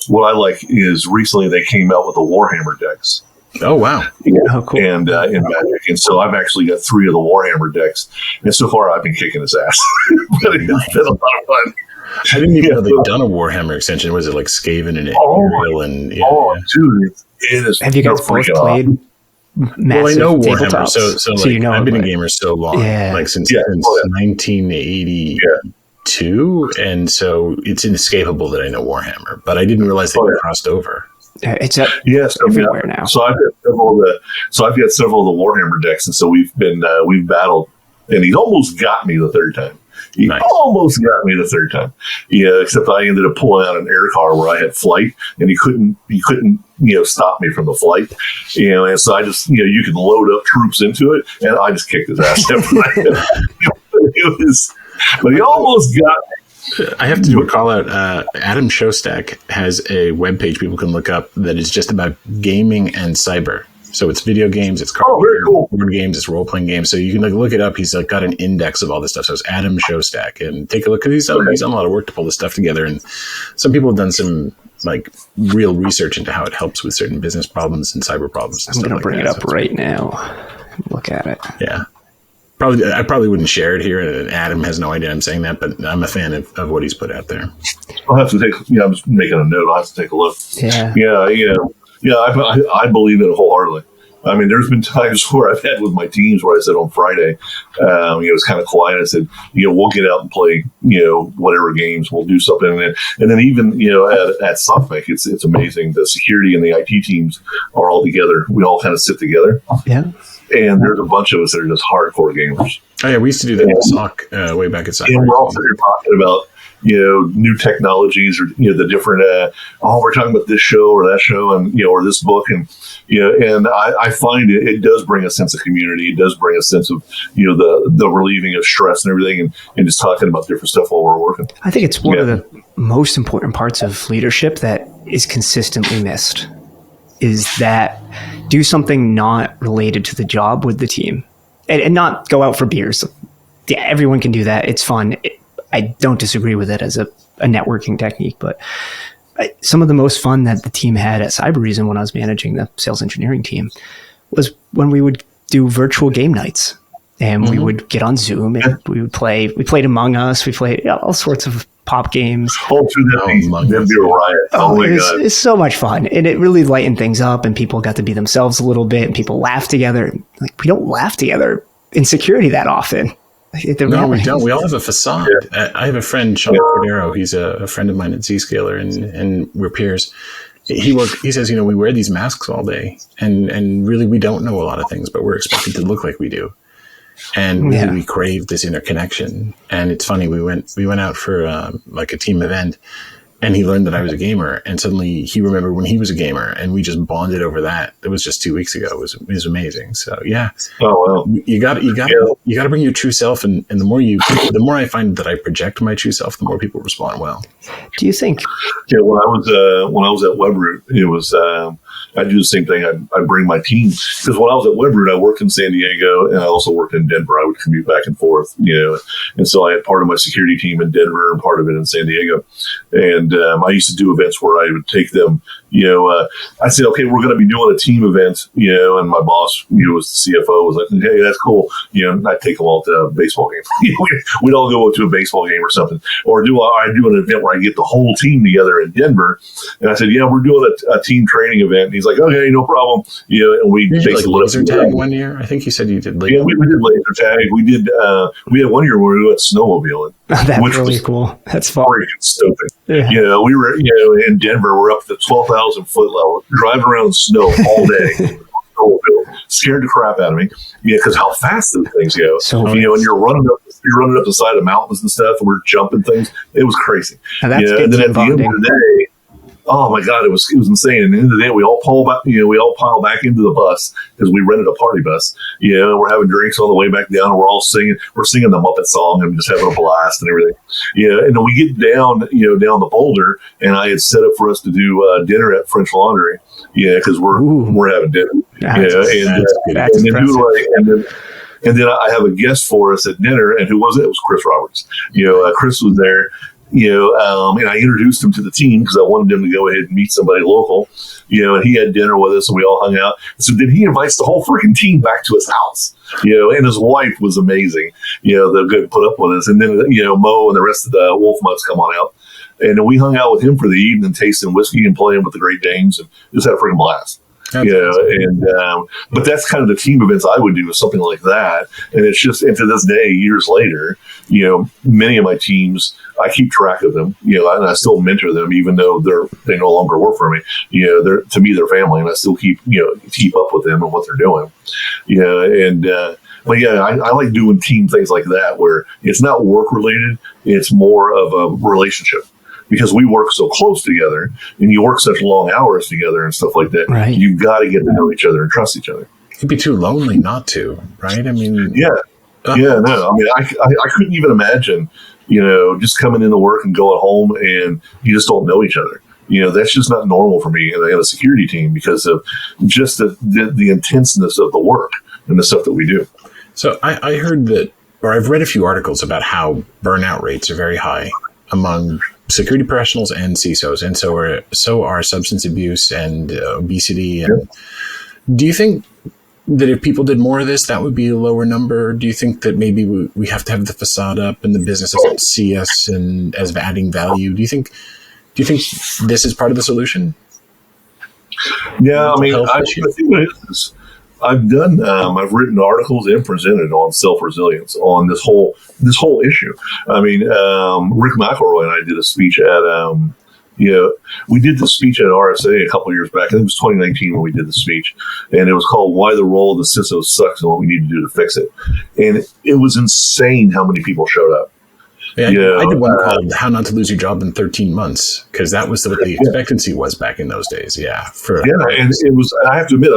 what I like is recently they came out with the Warhammer decks. Oh, wow. Oh, cool. And in Magic. And so I've actually got 3 of the Warhammer decks. And so far I've been kicking his ass. But it's been a lot of fun. I didn't even know they'd done a Warhammer extension. Was it like Skaven and Imperial? Dude, it is. Have you guys both played massive I know tabletops? Warhammer. So like, I've been a gamer so long, like since 1982. And so it's inescapable that I know Warhammer. But I didn't realize they crossed over. It's everywhere now. So I've got several of the Warhammer decks, and so we've battled, and he's almost got me the third time. Almost got me the third time. Yeah, except I ended up pulling out an air car where I had flight, and he couldn't stop me from the flight. And so I just you can load up troops into it, and I just kicked his ass. But he almost got me. I have to do a call out. Adam Shostak has a webpage people can look up that is just about gaming and cyber. So it's video games, it's board games, it's role playing games. So you can look it up. He's got an index of all this stuff. So it's Adam Shostak, and take a look, because he's done a lot of work to pull this stuff together. And some people have done some real research into how it helps with certain business problems and cyber problems. I'm going to bring it up right now. Look at it. Yeah. I probably wouldn't share it here, and Adam has no idea I'm saying that, but I'm a fan of what he's put out there. I'll have to take. I'm just making a note. I'll have to take a look. Yeah. I believe it wholeheartedly. I mean, there's been times where I've had with my teams where I said on Friday, it's kind of quiet. I said, we'll get out and play, whatever games. We'll do something, and then even at SoftBank, it's amazing. The security and the IT teams are all together. We all kind of sit together. Yeah. And there's a bunch of us that are just hardcore gamers. Oh yeah, we used to do that in SOC way back at SiFi. And we're also here talking about, new technologies, or, the different, we're talking about this show or that show, and, or this book. And, and I find it does bring a sense of community. It does bring a sense of, the relieving of stress and everything, and just talking about different stuff while we're working. I think it's one of the most important parts of leadership that is consistently missed, is that do something not related to the job with the team, and not go out for beers. Yeah, everyone can do that. It's fun. I don't disagree with it as a networking technique, but some of the most fun that the team had at Cybereason when I was managing the sales engineering team was when we would do virtual game nights, and we would get on Zoom and we would play. We played Among Us. We played all sorts of pop games. That'd be a riot. Oh my God. It's so much fun. And it really lightened things up, and people got to be themselves a little bit, and people laughed together. Like, we don't laugh together in security that often. No, we don't. We all have a facade. Yeah. I have a friend, Sean Cordero. He's a friend of mine at Zscaler, and we're peers. He says, we wear these masks all day, and really we don't know a lot of things, but we're expected to look like we do. And really we crave this interconnection. And it's funny, we went out for like a team event, and he learned that I was a gamer, and suddenly he remembered when he was a gamer, and we just bonded over that. It was just 2 weeks ago. It was amazing. So yeah. Oh well. You got to bring your true self, and the more I find that I project my true self, the more people respond well. Do you think? Yeah, when I was at Webroot, it was I do the same thing. I bring my team, because when I was at Webroot, I worked in San Diego, and I also worked in Denver. I would commute back and forth, and so I had part of my security team in Denver and part of it in San Diego. And I used to do events where I would take them, I said, okay, we're going to be doing a team event, and my boss, was the CFO, was like, okay, that's cool. I'd take them all to a baseball game. We'd all go to a baseball game or something, or I do an event where I get the whole team together in Denver. And I said, we're doing a team training event. And he's like, okay, no problem. And we basically laser tag one year. I think you said you did laser. Yeah, we did laser tag. We had 1 year where we went snowmobiling. That's really cool. That's fun. Stupid. Yeah. We were, in Denver, we're up to the 12,000 foot level, driving around in snow all day. Scared the crap out of me. Because how fast those things go. So, and you're running up the side of mountains and stuff, and we're jumping things. It was crazy. And that's and then at the end of the day, oh my God, it was insane. And at the end of the day, we all pile back into the bus, because we rented a party bus. And we're having drinks on the way back down, and we're all singing. We're singing the Muppet song and just having a blast and everything. And then we get down, down the boulder, and I had set up for us to do dinner at French Laundry. Because we're having dinner. And then I have a guest for us at dinner, and who was it? It was Chris Roberts. Chris was there. And I introduced him to the team because I wanted him to go ahead and meet somebody local. And he had dinner with us, and we all hung out. So then he invites the whole freaking team back to his house. And his wife was amazing. They're good to put up with us. And then Mo and the rest of the Wolf Mutts come on out, and then we hung out with him for the evening, tasting whiskey and playing with the Great Danes, and just had a freaking blast. But that's kind of the team events I would do, is something like that. And it's just, and to this day, years later, many of my teams, I keep track of them, and I still mentor them, even though they no longer work for me. To me, they're family, and I still keep up with them and what they're doing. But I like doing team things like that, where it's not work related. It's more of a relationship. Because we work so close together, and you work such long hours together and stuff like that, right. You've got to get to know each other and trust each other. It'd be too lonely not to, right? I mean, no. I mean, I couldn't even imagine, just coming into work and going home, and you just don't know each other. That's just not normal for me. And I have a security team because of just the intenseness of the work and the stuff that we do. So I heard that, or I've read a few articles about how burnout rates are very high among security professionals and CISOs, and so are substance abuse and obesity. And do you think that if people did more of this, that would be a lower number? Do you think that maybe we have to have the facade up, and the business doesn't see us and as adding value? Do you think this is part of the solution? Yeah, I mean, I think what it is. I've written articles and presented on self-resilience on this whole issue. I mean, Rick McElroy and I did a speech at We did the speech at RSA a couple of years back. I think it was 2019 when we did the speech, and it was called "Why the Role of the CISO Sucks and What We Need to Do to Fix It." And it was insane how many people showed up. Yeah, I did one called "How Not to Lose Your Job in 13 Months" because that was what the expectancy was back in those days. Yeah, and it was. I have to admit,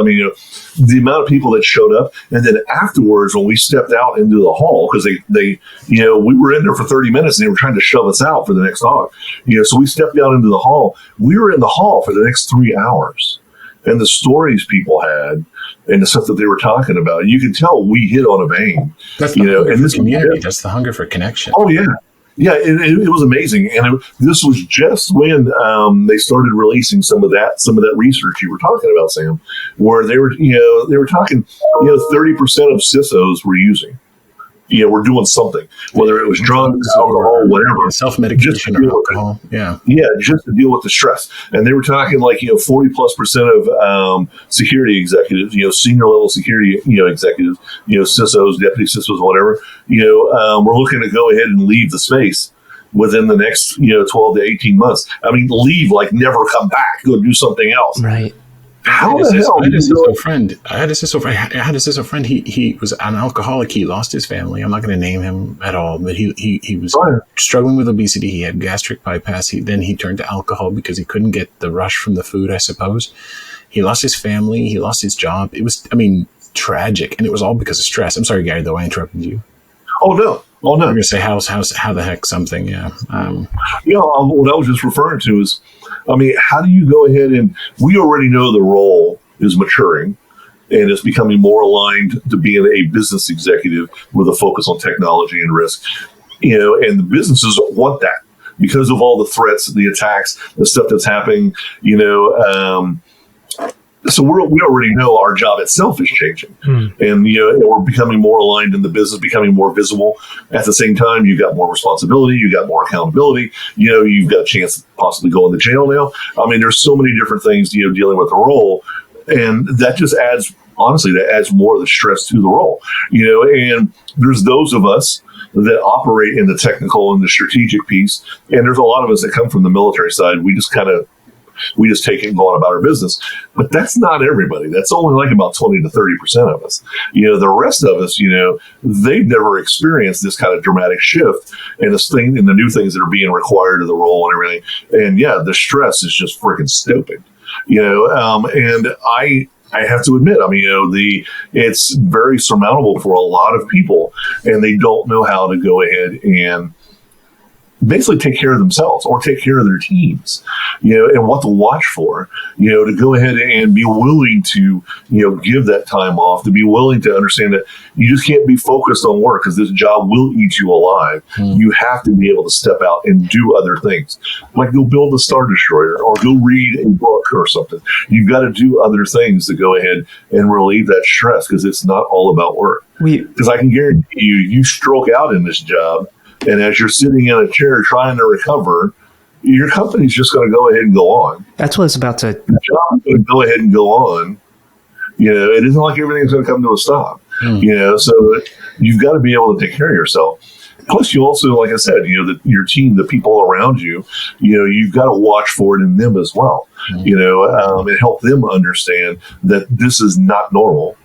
the amount of people that showed up, and then afterwards, when we stepped out into the hall, because they, we were in there for 30 minutes, and they were trying to shove us out for the next talk. So we stepped out into the hall. We were in the hall for the next 3 hours, and the stories people had. And the stuff that they were talking about, you could tell we hit on a vein. That's the hunger for community. That's the hunger for connection. Oh yeah, it was amazing. And this was just when they started releasing some of that research you were talking about, Sam, where they were talking, 30% of CISOs were using. We're doing something, whether it was drugs, alcohol, whatever, self-medication or alcohol. Yeah, just to deal with the stress. And they were talking 40+% of security executives, senior level security, executives, CISOs, deputy CISOs, whatever. We're looking to go ahead and leave the space within the next 12 to 18 months. Leave, never come back, go do something else. Right. How the hell? I had a CISO friend. He was an alcoholic. He lost his family. I'm not going to name him at all, but he was struggling with obesity. He had gastric bypass. Then he turned to alcohol because he couldn't get the rush from the food, I suppose. He lost his family. He lost his job. It was, tragic, and it was all because of stress. I'm sorry, Gary, though I interrupted you. Oh no. I'm going to say how the heck something. Yeah. What I was just referring to is, how do you go ahead and we already know the role is maturing and it's becoming more aligned to being a business executive with a focus on technology and risk, and the businesses want that because of all the threats, the attacks, the stuff that's happening, so we already know our job itself is changing, and we're becoming more aligned in the business, becoming more visible. At the same time, you've got more responsibility, you got more accountability. You've got a chance to possibly go into jail now. There's so many different things dealing with the role, and that just adds more of the stress to the role. And there's those of us that operate in the technical and the strategic piece, and there's a lot of us that come from the military side. We just take it and go on about our business. But that's not everybody. That's only about 20 to 30% of us. The rest of us, they've never experienced this kind of dramatic shift and this thing and the new things that are being required of the role and everything. And the stress is just freaking stupid. And I have to admit, it's very surmountable for a lot of people, and they don't know how to go ahead and basically take care of themselves or take care of their teams, and what to watch for, to go ahead and be willing to, give that time off, to be willing to understand that you just can't be focused on work because this job will eat you alive. You have to be able to step out and do other things, like go build a Star Destroyer or go read a book or something. You've got to do other things to go ahead and relieve that stress because it's not all about work. Because I can guarantee you stroke out in this job, and as you're sitting in a chair trying to recover, your company's just going to go ahead and go on. That's what I was about to. The job's going to go ahead and go on. It isn't like everything's going to come to a stop. So you've got to be able to take care of yourself. Plus, you also, like I said, your team, the people around you, you've got to watch for it in them as well. And help them understand that this is not normal.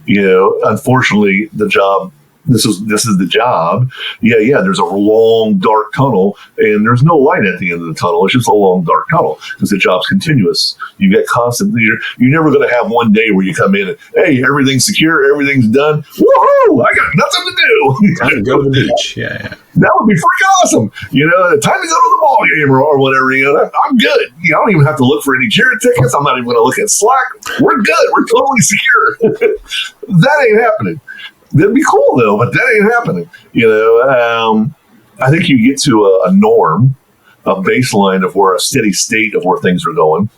Unfortunately, the job. This is the job. Yeah. There's a long, dark tunnel, and there's no light at the end of the tunnel. It's just a long, dark tunnel because the job's continuous. You get constantly. You're never going to have one day where you come in and hey, everything's secure, everything's done. Woohoo! I got nothing to do. Time to go to the beach. Yeah. That would be freaking awesome. Time to go to the ball game or whatever. I'm good. I don't even have to look for any cheer tickets. I'm not even going to look at Slack. We're good. We're totally secure. That ain't happening. That'd be cool though, but that ain't happening. I think you get to a norm, a baseline of where a steady state of where things are going.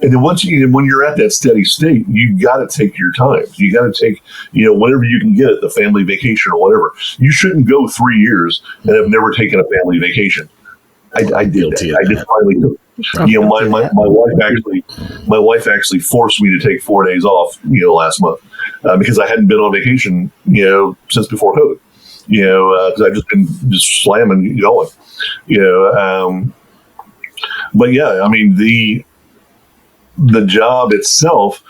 And then when you're at that steady state, you got to take your time. You got to take, whatever you can get at the family vacation or whatever. You shouldn't go 3 years and have never taken a family vacation. I did that. I did finally do it. My wife actually forced me to take 4 days off, last month. Because I hadn't been on vacation, since before COVID, because I've just been slamming going, But yeah, I mean, the job itself,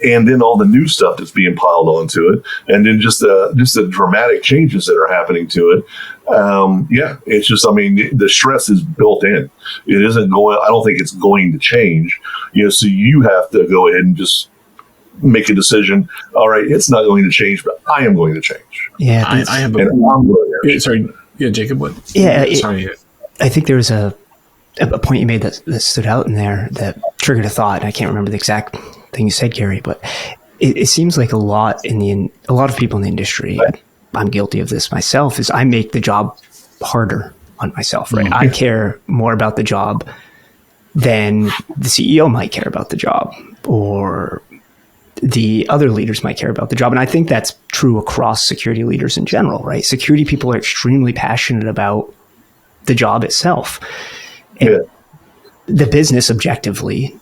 and then all the new stuff that's being piled onto it, and then just the dramatic changes that are happening to it. It's just, I mean, the stress is built in. It isn't going, I don't think it's going to change, so you have to go ahead and just make a decision. All right, it's not going to change, but I am going to change. Yeah. I have sorry. Yeah, Jacob, what? Yeah. Sorry. I think there was a point you made that stood out in there that triggered a thought. I can't remember the exact thing you said, Gary, but it seems like a lot of people in the industry, I'm guilty of this myself, is I make the job harder on myself, right? I care more about the job than the CEO might care about the job, or the other leaders might care about the job. And I think that's true across security leaders in general, right? Security people are extremely passionate about the job itself. And the business objectively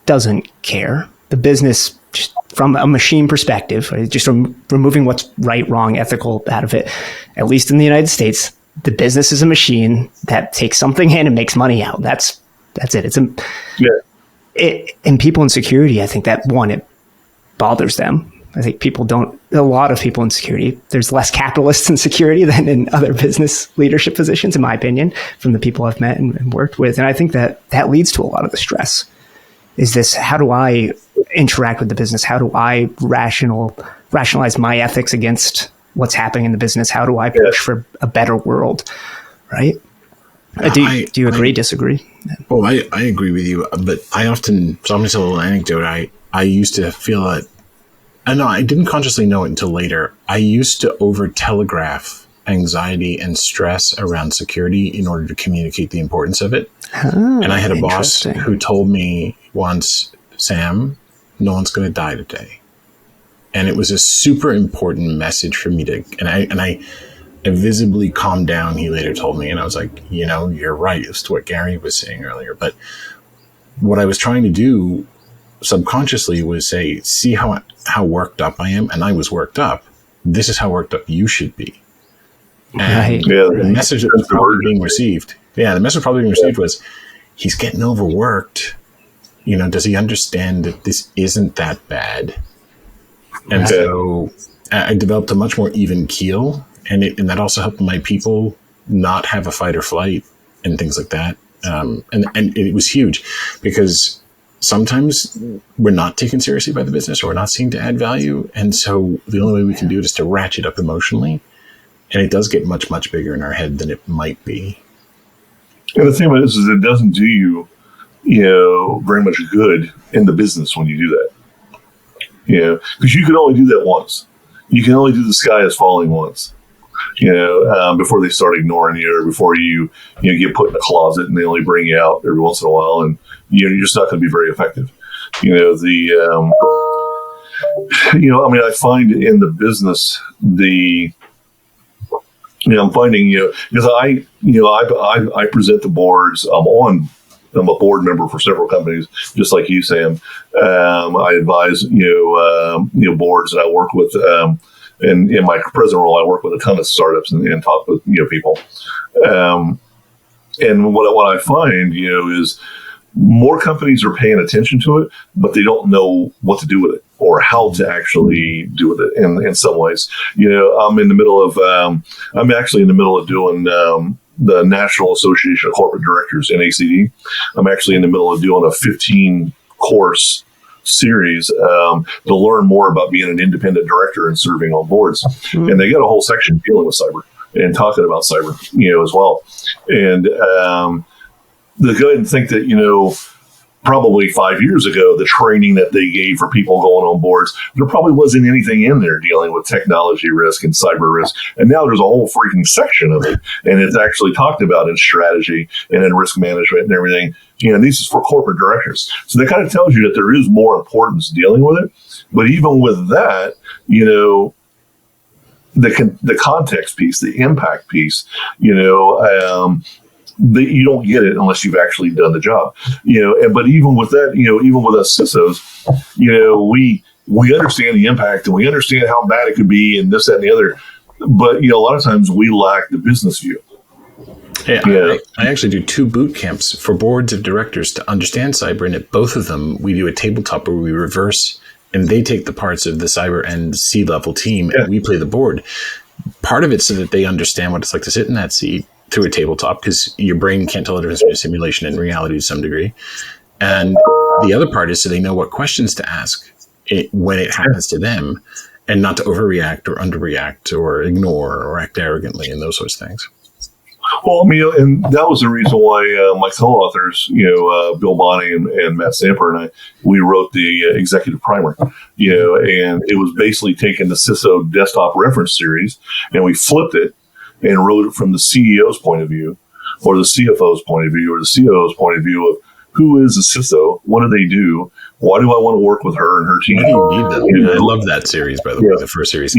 doesn't care. The business, just from a machine perspective, right, just from removing what's right, wrong, ethical out of it, at least in the United States, the business is a machine that takes something in and makes money out. That's it. And people in security, I think that it bothers them. I think a lot of people in security, there's less capitalists in security than in other business leadership positions, in my opinion, from the people I've met and worked with. And I think that leads to a lot of the stress. Is this, how do I interact with the business? How do I rationalize my ethics against what's happening in the business? How do I push for a better world? Right? Do you agree, disagree? Well, I agree with you, but so I'm going to tell a little anecdote. I used to feel that, I didn't consciously know it until later. I used to over-telegraph anxiety and stress around security in order to communicate the importance of it. And I had a boss who told me once, Sam, no one's going to die today. And it was a super important message for me and I visibly calmed down, he later told me. And I was like, you're right. It's what Gary was saying earlier. But what I was trying to do subconsciously was say, see how worked up I am. And I was worked up. This is how worked up you should be. And the message that was probably being received. Yeah, the message probably being received was, he's getting overworked. Does he understand that this isn't that bad? And so I developed a much more even keel, and that also helped my people not have a fight or flight and things like that. And it was huge, because sometimes we're not taken seriously by the business, or we're not seen to add value. And so the only way we can do it is to ratchet up emotionally. And it does get much, much bigger in our head than it might be. And the thing about this is it doesn't do you, very much good in the business when you do that. Because you can only do that once. You can only do the sky is falling once. Before they start ignoring you, or before you get put in a closet and they only bring you out every once in a while, and you're just not going to be very effective. I find in the business I'm finding, because I present the boards. I'm a board member for several companies, just like you, Sam. I advise, boards, and I work with, and in my present role, I work with a ton of startups and talk with, people. And what I find, is more companies are paying attention to it, but they don't know what to do with it or how to actually do with it in some ways. I'm actually in the middle of doing the National Association of Corporate Directors, NACD. I'm actually in the middle of doing a 15-course series to learn more about being an independent director and serving on boards. Mm-hmm. And they got a whole section dealing with cyber and talking about cyber, as well. And they go ahead and think that, probably 5 years ago, the training that they gave for people going on boards, there probably wasn't anything in there dealing with technology risk and cyber risk. And now there's a whole freaking section of it. And it's actually talked about in strategy and in risk management and everything. This is for corporate directors. So that kind of tells you that there is more importance dealing with it. But even with that, the context piece, the impact piece, you don't get it unless you've actually done the job, but even with that, even with us CISOs, we understand the impact and we understand how bad it could be and this, that, and the other. But, a lot of times we lack the business view. I actually do 2 boot camps for boards of directors to understand cyber, and at both of them, we do a tabletop where we reverse, and they take the parts of the cyber and C-level team, and we play the board. Part of it so that they understand what it's like to sit in that seat through a tabletop, because your brain can't tell the difference between simulation and reality to some degree. And the other part is so they know what questions to ask when it happens to them, and not to overreact or underreact or ignore or act arrogantly and those sorts of things. Well, I mean, and that was the reason why my co-authors, Bill Bonney and Matt Stamper and I, we wrote the executive primer, and it was basically taking the CISO desktop reference series, and we flipped it and wrote it from the CEO's point of view, or the CFO's point of view, or the COO's point of view of who is a CISO, what do they do, why do I want to work with her and her team? Why do you need that? I love that series, by the way, the first series.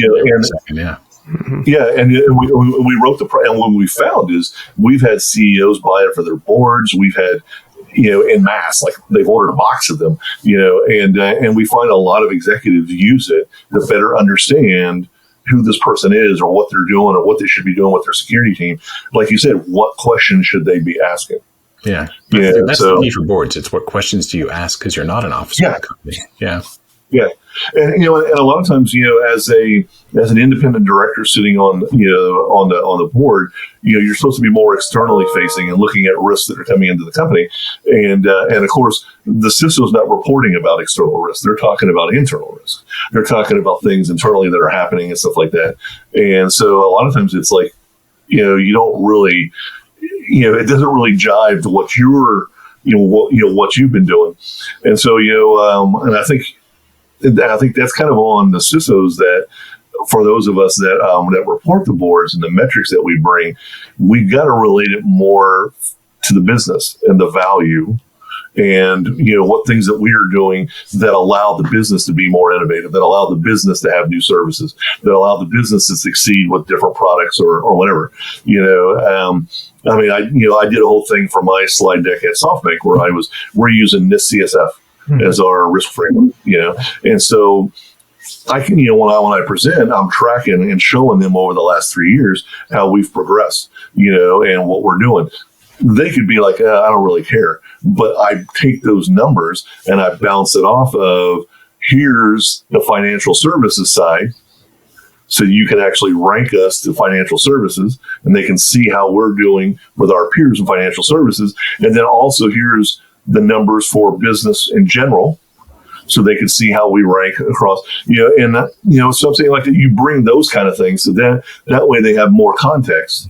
Yeah, and we wrote and what we found is we've had CEOs buy it for their boards. We've had, en masse, like they've ordered a box of them, and we find a lot of executives use it to better understand who this person is or what they're doing or what they should be doing with their security team. Like you said, what questions should they be asking? Yeah. That's the key for boards. It's what questions do you ask because you're not an officer of the company. Yeah. Yeah. And and a lot of times, as an independent director sitting on the board, you're supposed to be more externally facing and looking at risks that are coming into the company. And of course, the CISO is not reporting about external risks. They're talking about internal risks. They're talking about things internally that are happening and stuff like that. And so a lot of times it's like, you don't really, it doesn't really jive to what you're, what you've been doing. And so, and I think that's kind of on the CISOs that for those of us that report the boards and the metrics that we bring, we've got to relate it more to the business and the value and, what things that we are doing that allow the business to be more innovative, that allow the business to have new services, that allow the business to succeed with different products or whatever. I did a whole thing for my slide deck at SoftBank where we're using NIST CSF as our risk framework, and so I can, when I present, I'm tracking and showing them over the last 3 years how we've progressed, and what we're doing. They could be like, I don't really care, but I take those numbers and I bounce it off of here's the financial services side. So you can actually rank us to financial services and they can see how we're doing with our peers in financial services. And then also here's the numbers for business in general, so they can see how we rank across, so I'm saying like that you bring those kind of things. So that way they have more context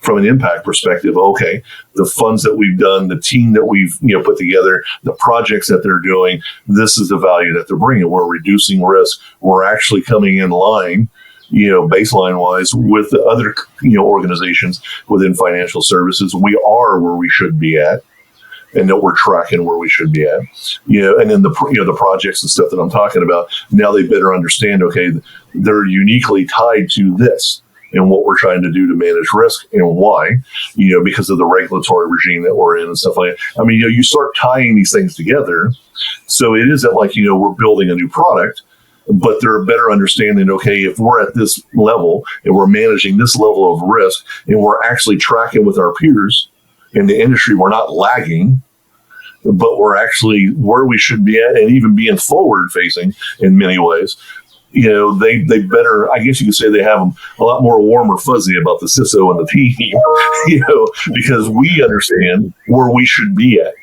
from an impact perspective. Okay, the funds that we've done, the team that we've, put together, the projects that they're doing, this is the value that they're bringing. We're reducing risk. We're actually coming in line, baseline wise with the other, organizations within financial services. We are where we should be at. And that we're tracking where we should be at, and then the projects and stuff that I'm talking about. Now they better understand. Okay, they're uniquely tied to this and what we're trying to do to manage risk and why. Because of the regulatory regime that we're in and stuff like that. I mean, you start tying these things together, so it isn't like we're building a new product, but they're better understanding. Okay, if we're at this level and we're managing this level of risk and we're actually tracking with our peers in the industry, we're not lagging, but we're actually where we should be at and even being forward facing in many ways. They better, I guess you could say they have a lot more warm or fuzzy about the CISO and the team, because we understand where we should be at.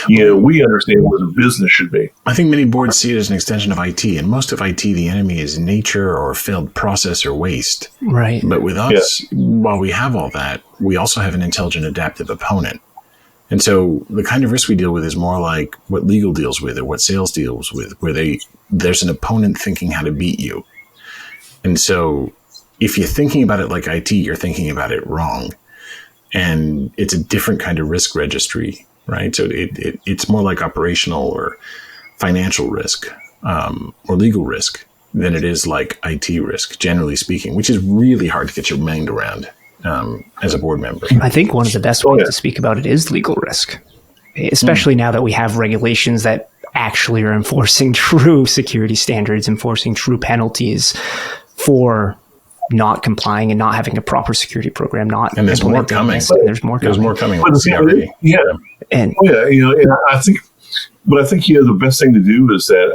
We understand where the business should be. I think many boards see it as an extension of IT, and most of IT, the enemy is nature or failed process or waste. Right. But with us, while we have all that, we also have an intelligent, adaptive opponent. And so the kind of risk we deal with is more like what legal deals with or what sales deals with, where there's an opponent thinking how to beat you. And so if you're thinking about it like IT, you're thinking about it wrong. And it's a different kind of risk registry. Right. So it's more like operational or financial risk or legal risk than it is like IT risk, generally speaking, which is really hard to get your mind around as a board member. I think one of the best ways to speak about it is legal risk, especially now that we have regulations that actually are enforcing true security standards, enforcing true penalties for not complying and not having a proper security program, not and there's more coming. And there's more coming. There's more coming. Already. Yeah. And and I think the best thing to do is that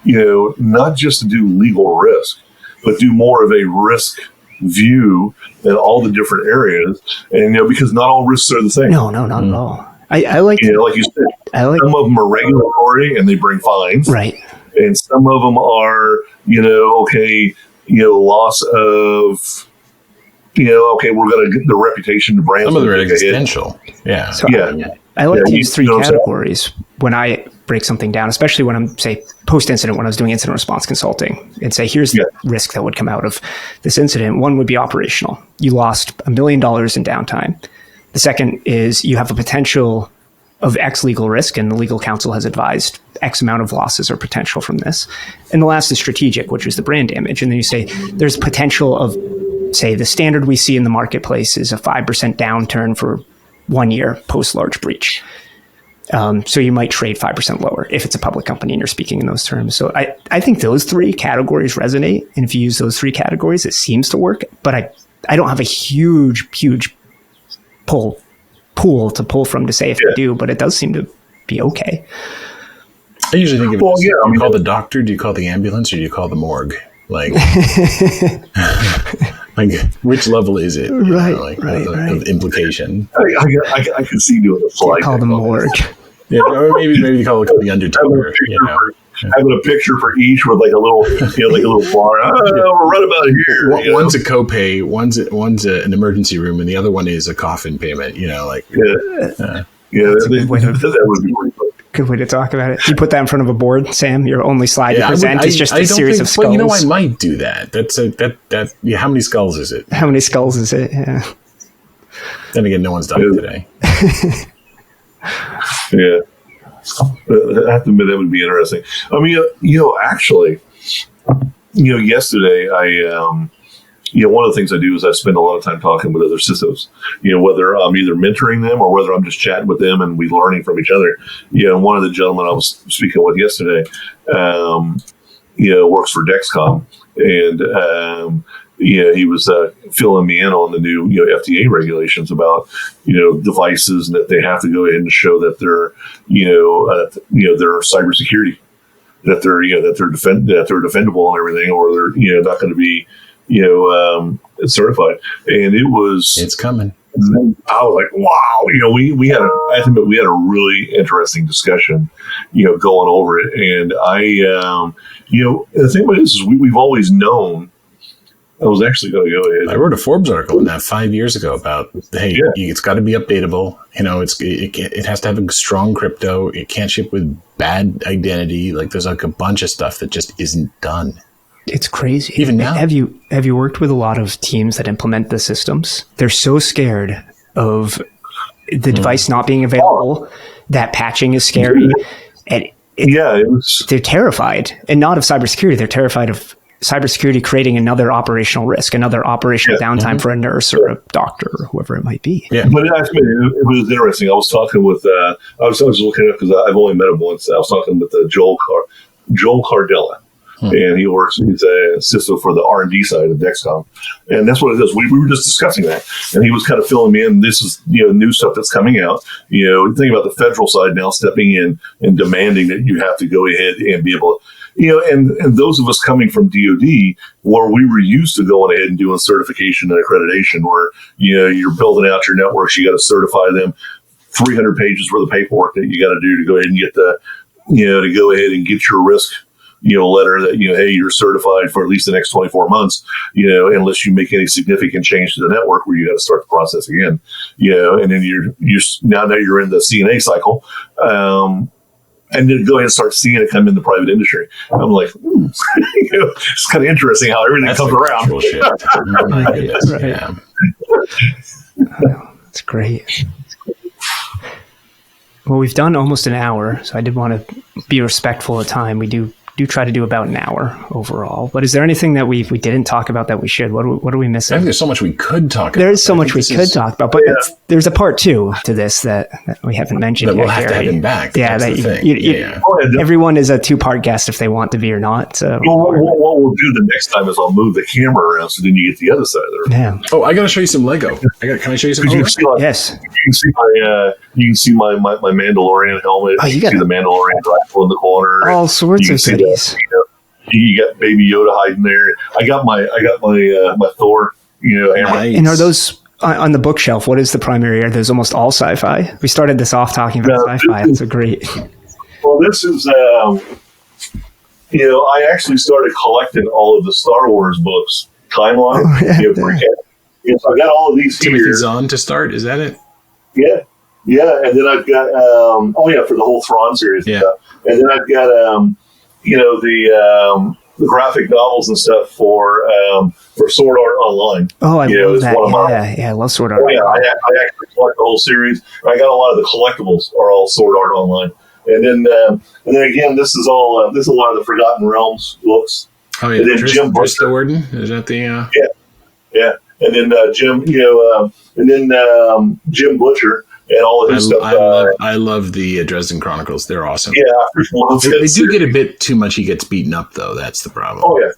not just to do legal risk, but do more of a risk view in all the different areas, and because not all risks are the same. No, not at all. I like, like you said, some of them are regulatory and they bring fines, right? And some of them are, loss of, we're going to get the reputation, the brand. Some of them are existential. Yeah. So I like to use three categories when I break something down, especially when I'm, say, post-incident, when I was doing incident response consulting, and say, here's the risk that would come out of this incident. One would be operational. You lost $1 million in downtime. The second is you have a potential of X legal risk, and the legal counsel has advised X amount of losses or potential from this. And the last is strategic, which is the brand damage. And then you say there's potential of, say, the standard we see in the marketplace is a 5% downturn for 1 year post large breach. So you might trade 5% lower if it's a public company and you're speaking in those terms. So I think those three categories resonate. And if you use those three categories, it seems to work. But I don't have a huge pool to pull from to say if I do, but it does seem to be okay. I usually think of it as, do you call the doctor, do you call the ambulance, or do you call the morgue? Like, which level is it? Right, the implication. I can see doing a slide. Call the morgue. Yeah, or maybe you call it the undertaker. Having a picture for each with like a little, like a little bar. We're right about here. One's a copay, one's an emergency room, and the other one is a coffin payment. That would be pretty fun. Good way to talk about it. You put that in front of a board, Sam. Your only slide you present is just a series of skulls. Well, I might do that. How many skulls is it? How many skulls is it? Yeah. Then again, no one's done it today. Yeah. I have to admit, that would be interesting. I mean, actually, yesterday one of the things I do is I spend a lot of time talking with other CISOs, whether I'm either mentoring them or whether I'm just chatting with them and we're learning from each other. One of the gentlemen I was speaking with yesterday, works for Dexcom, and he was filling me in on the new FDA regulations about devices, and that they have to go ahead and show that they're their cybersecurity, that they're defendable and everything, or they're not going to be certified. And it's coming. I was like, wow, we had a really interesting discussion, going over it. And the thing about it is we've always known. I was actually going to go ahead. I wrote a Forbes article on that 5 years ago about, it's got to be updatable. It has to have a strong crypto. It can't ship with bad identity. Like, there's like a bunch of stuff that just isn't done. It's crazy. Even now. Have you worked with a lot of teams that implement the systems? They're so scared of the device not being available. That patching is scary. And they're terrified. And not of cybersecurity. They're terrified of cybersecurity creating another operational risk, another operational downtime for a nurse or a doctor or whoever it might be. Yeah. But it was interesting. I was talking with, I was looking up because I've only met him once. I was talking with Joel Cardella. And he's a CISO for the R&D side of Dexcom. And that's what it is. We were just discussing that. And he was kind of filling me in. This is, new stuff that's coming out. Think about the federal side now stepping in and demanding that you have to go ahead and be able to, and those of us coming from DoD, where we were used to going ahead and doing certification and accreditation, where, you're building out your networks, you got to certify them, 300 pages worth of paperwork that you got to do to go ahead and get to go ahead and get your risk letter that, hey, you're certified for at least the next 24 months, unless you make any significant change to the network where you got to start the process again, and then you're now you're in the CNA cycle, and then go ahead and start seeing it come in the private industry. I'm like, it's kind of interesting how everything comes around. Oh my goodness. Right. Yeah. That's great. Well, we've done almost an hour, so I did want to be respectful of time. We do do try to do about an hour overall. But is there anything that we didn't talk about that we should? What are we I missing? think there's so much we could talk about. There is so much we could talk about, but there's a part 2 to this that we haven't mentioned That yet, we'll have to have him back. Yeah, That's that the thing. everyone is a 2-part guest if they want to be or not. So what we'll do the next time is I'll move the camera around so then you get the other side of the room. yeah. Oh, I got to show you some Lego. Can I show you some? You can see, Yes. you can see my Mandalorian helmet. Oh, you can see the Mandalorian rifle in the corner. All sorts You of can see goodies. you got Baby Yoda hiding there. I got my Thor, hammer. Nice. And are those on the bookshelf? What is the primary? Are those almost all sci-fi? We started this off talking about sci-fi. That's a great. Well, this is, I actually started collecting all of the Star Wars books timeline. So I got all of these Timothy here. Zahn to start. Is that it? Yeah, and then I've got for the whole Thrawn series. Yeah. And stuff. And then I've got the graphic novels and stuff for Sword Art Online. Oh, I love that. One of I love Sword Art. Oh, yeah, I actually collect the whole series. I got a lot of the collectibles are all Sword Art Online. And then again, this is a lot of the Forgotten Realms books. Oh yeah, And then Jim Trista Butcher. Warden. Is that the? Yeah. And then Jim, Jim Butcher and all of his stuff. I love the Dresden Chronicles. They're awesome. Yeah, I love They that do series. get a bit too much. He gets beaten up though. That's the problem. Oh yeah.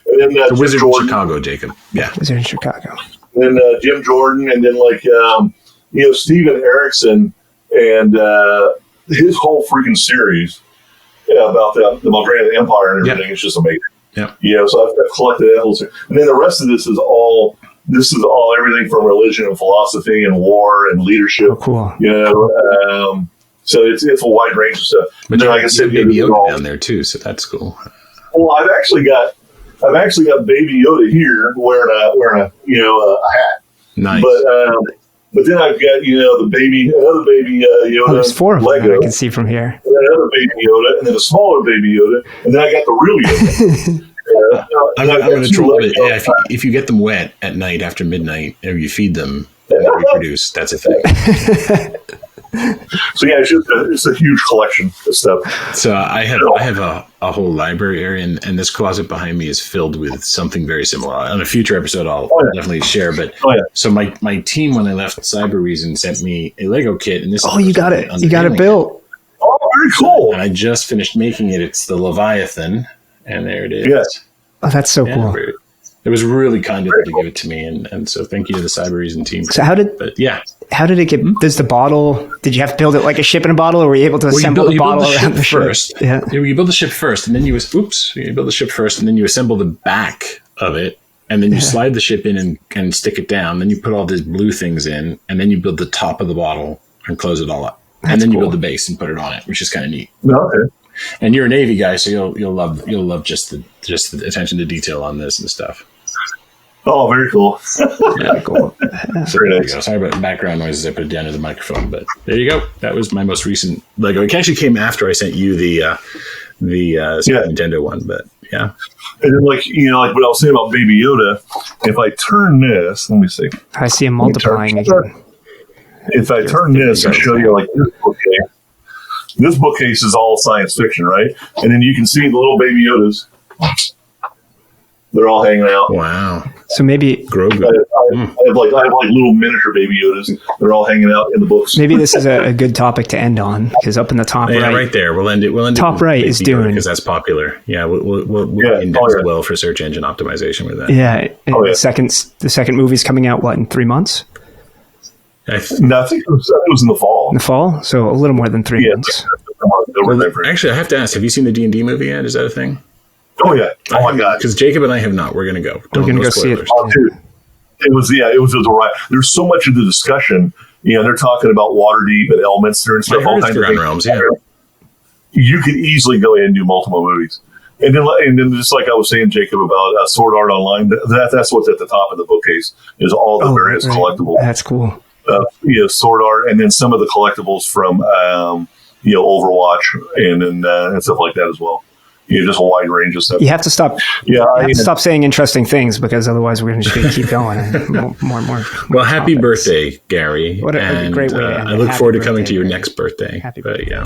And then The Jim Wizard Jordan, of Chicago, Jacob. Yeah. Was in Chicago. and then Jim Jordan, and then Steven Erickson and his whole freaking series about the Mulgrave Empire and everything is just amazing. Yeah. So I've collected that whole series. And then the rest of this is all everything from religion and philosophy and war and leadership. Oh, cool. So it's a wide range of stuff. But then, like I said, Baby Yoda down there too, so that's cool. Well, I've actually got Baby Yoda here wearing a hat. Nice. But then I've got another baby Yoda. Oh, there's 4 of them Lego, that I can see from here. and then another Baby Yoda, and then a smaller Baby Yoda, and then I got the real Yoda. I'm going to troll it. Yeah, if you get them wet at night after midnight, or you feed them, and they reproduce. That's a thing. So yeah, it's a huge collection of stuff. So I have a whole library area, and this closet behind me is filled with something very similar. On a future episode, I'll definitely share. But so my team, when I left Cyber Reason, sent me a Lego kit, and this. Oh, you got it! You got it built. Oh, very cool. And I just finished making it. It's the Leviathan, and there it is. Yes. Oh, that's so cool. It was really kind of them to give it to me, and so thank you to the Cyber Reason team. So how did it get? Does the bottle? Did you have to build it like a ship in a bottle, or were you able to assemble the bottle around the ship first? Yeah, you build the ship first, and then you build the ship first, and then you assemble the back of it, and then you slide the ship in and stick it down. Then you put all these blue things in, and then you build the top of the bottle and close it all up, and then you build the base and put it on it, which is kind of neat. Okay. And you're a Navy guy, so you'll love just the attention to detail on this and stuff. Oh, very cool. Yeah, cool. So Very there nice. you go. Sorry about background noises. I put it down to the microphone, but there you go. That was my most recent Lego. It actually came after I sent you the Super Nintendo one, but yeah. And then like what I was saying about Baby Yoda, if I turn this, let me see. I see him multiplying again. If I turn this and show you like this bookcase. This bookcase is all science fiction, right? And then you can see the little Baby Yodas. They're all hanging out. Wow. So maybe Grogu. I have like little miniature Baby Yodas. They're all hanging out in the books. maybe this is a good topic to end on, because up in the top right there. We'll end it. Top with right is Baby Yoda, Dune. because that's popular. Yeah, we'll index well for search engine optimization with that. Yeah, the second movie's coming out in 3 months? I think No, I think it was in the fall. In the fall, so a little more than 3 months. actually, I have to ask: have you seen the D&D movie yet? Is that a thing? Oh yeah! Oh my god! Because Jacob and I have not. We're going to go. We're going to go see it. Oh, dude. It was a riot. There's so much of the discussion. They're talking about Waterdeep and Elminster and stuff. I heard All it's kinds of Forgotten things. Realms, yeah. You could easily go in and do multiple movies. And then just like I was saying, Jacob, about Sword Art Online, that's what's at the top of the bookcase is all the various collectibles. That's cool. Sword Art, and then some of the collectibles from Overwatch and stuff like that as well. Just a wide range of stuff. You have to stop. Yeah, Stop saying interesting things, because otherwise we're going to keep going. And more and more. Well, happy birthday, Gary. What a great way to end it. I look Happy forward to coming birthday, to your Gary. next birthday. Happy birthday. Yeah.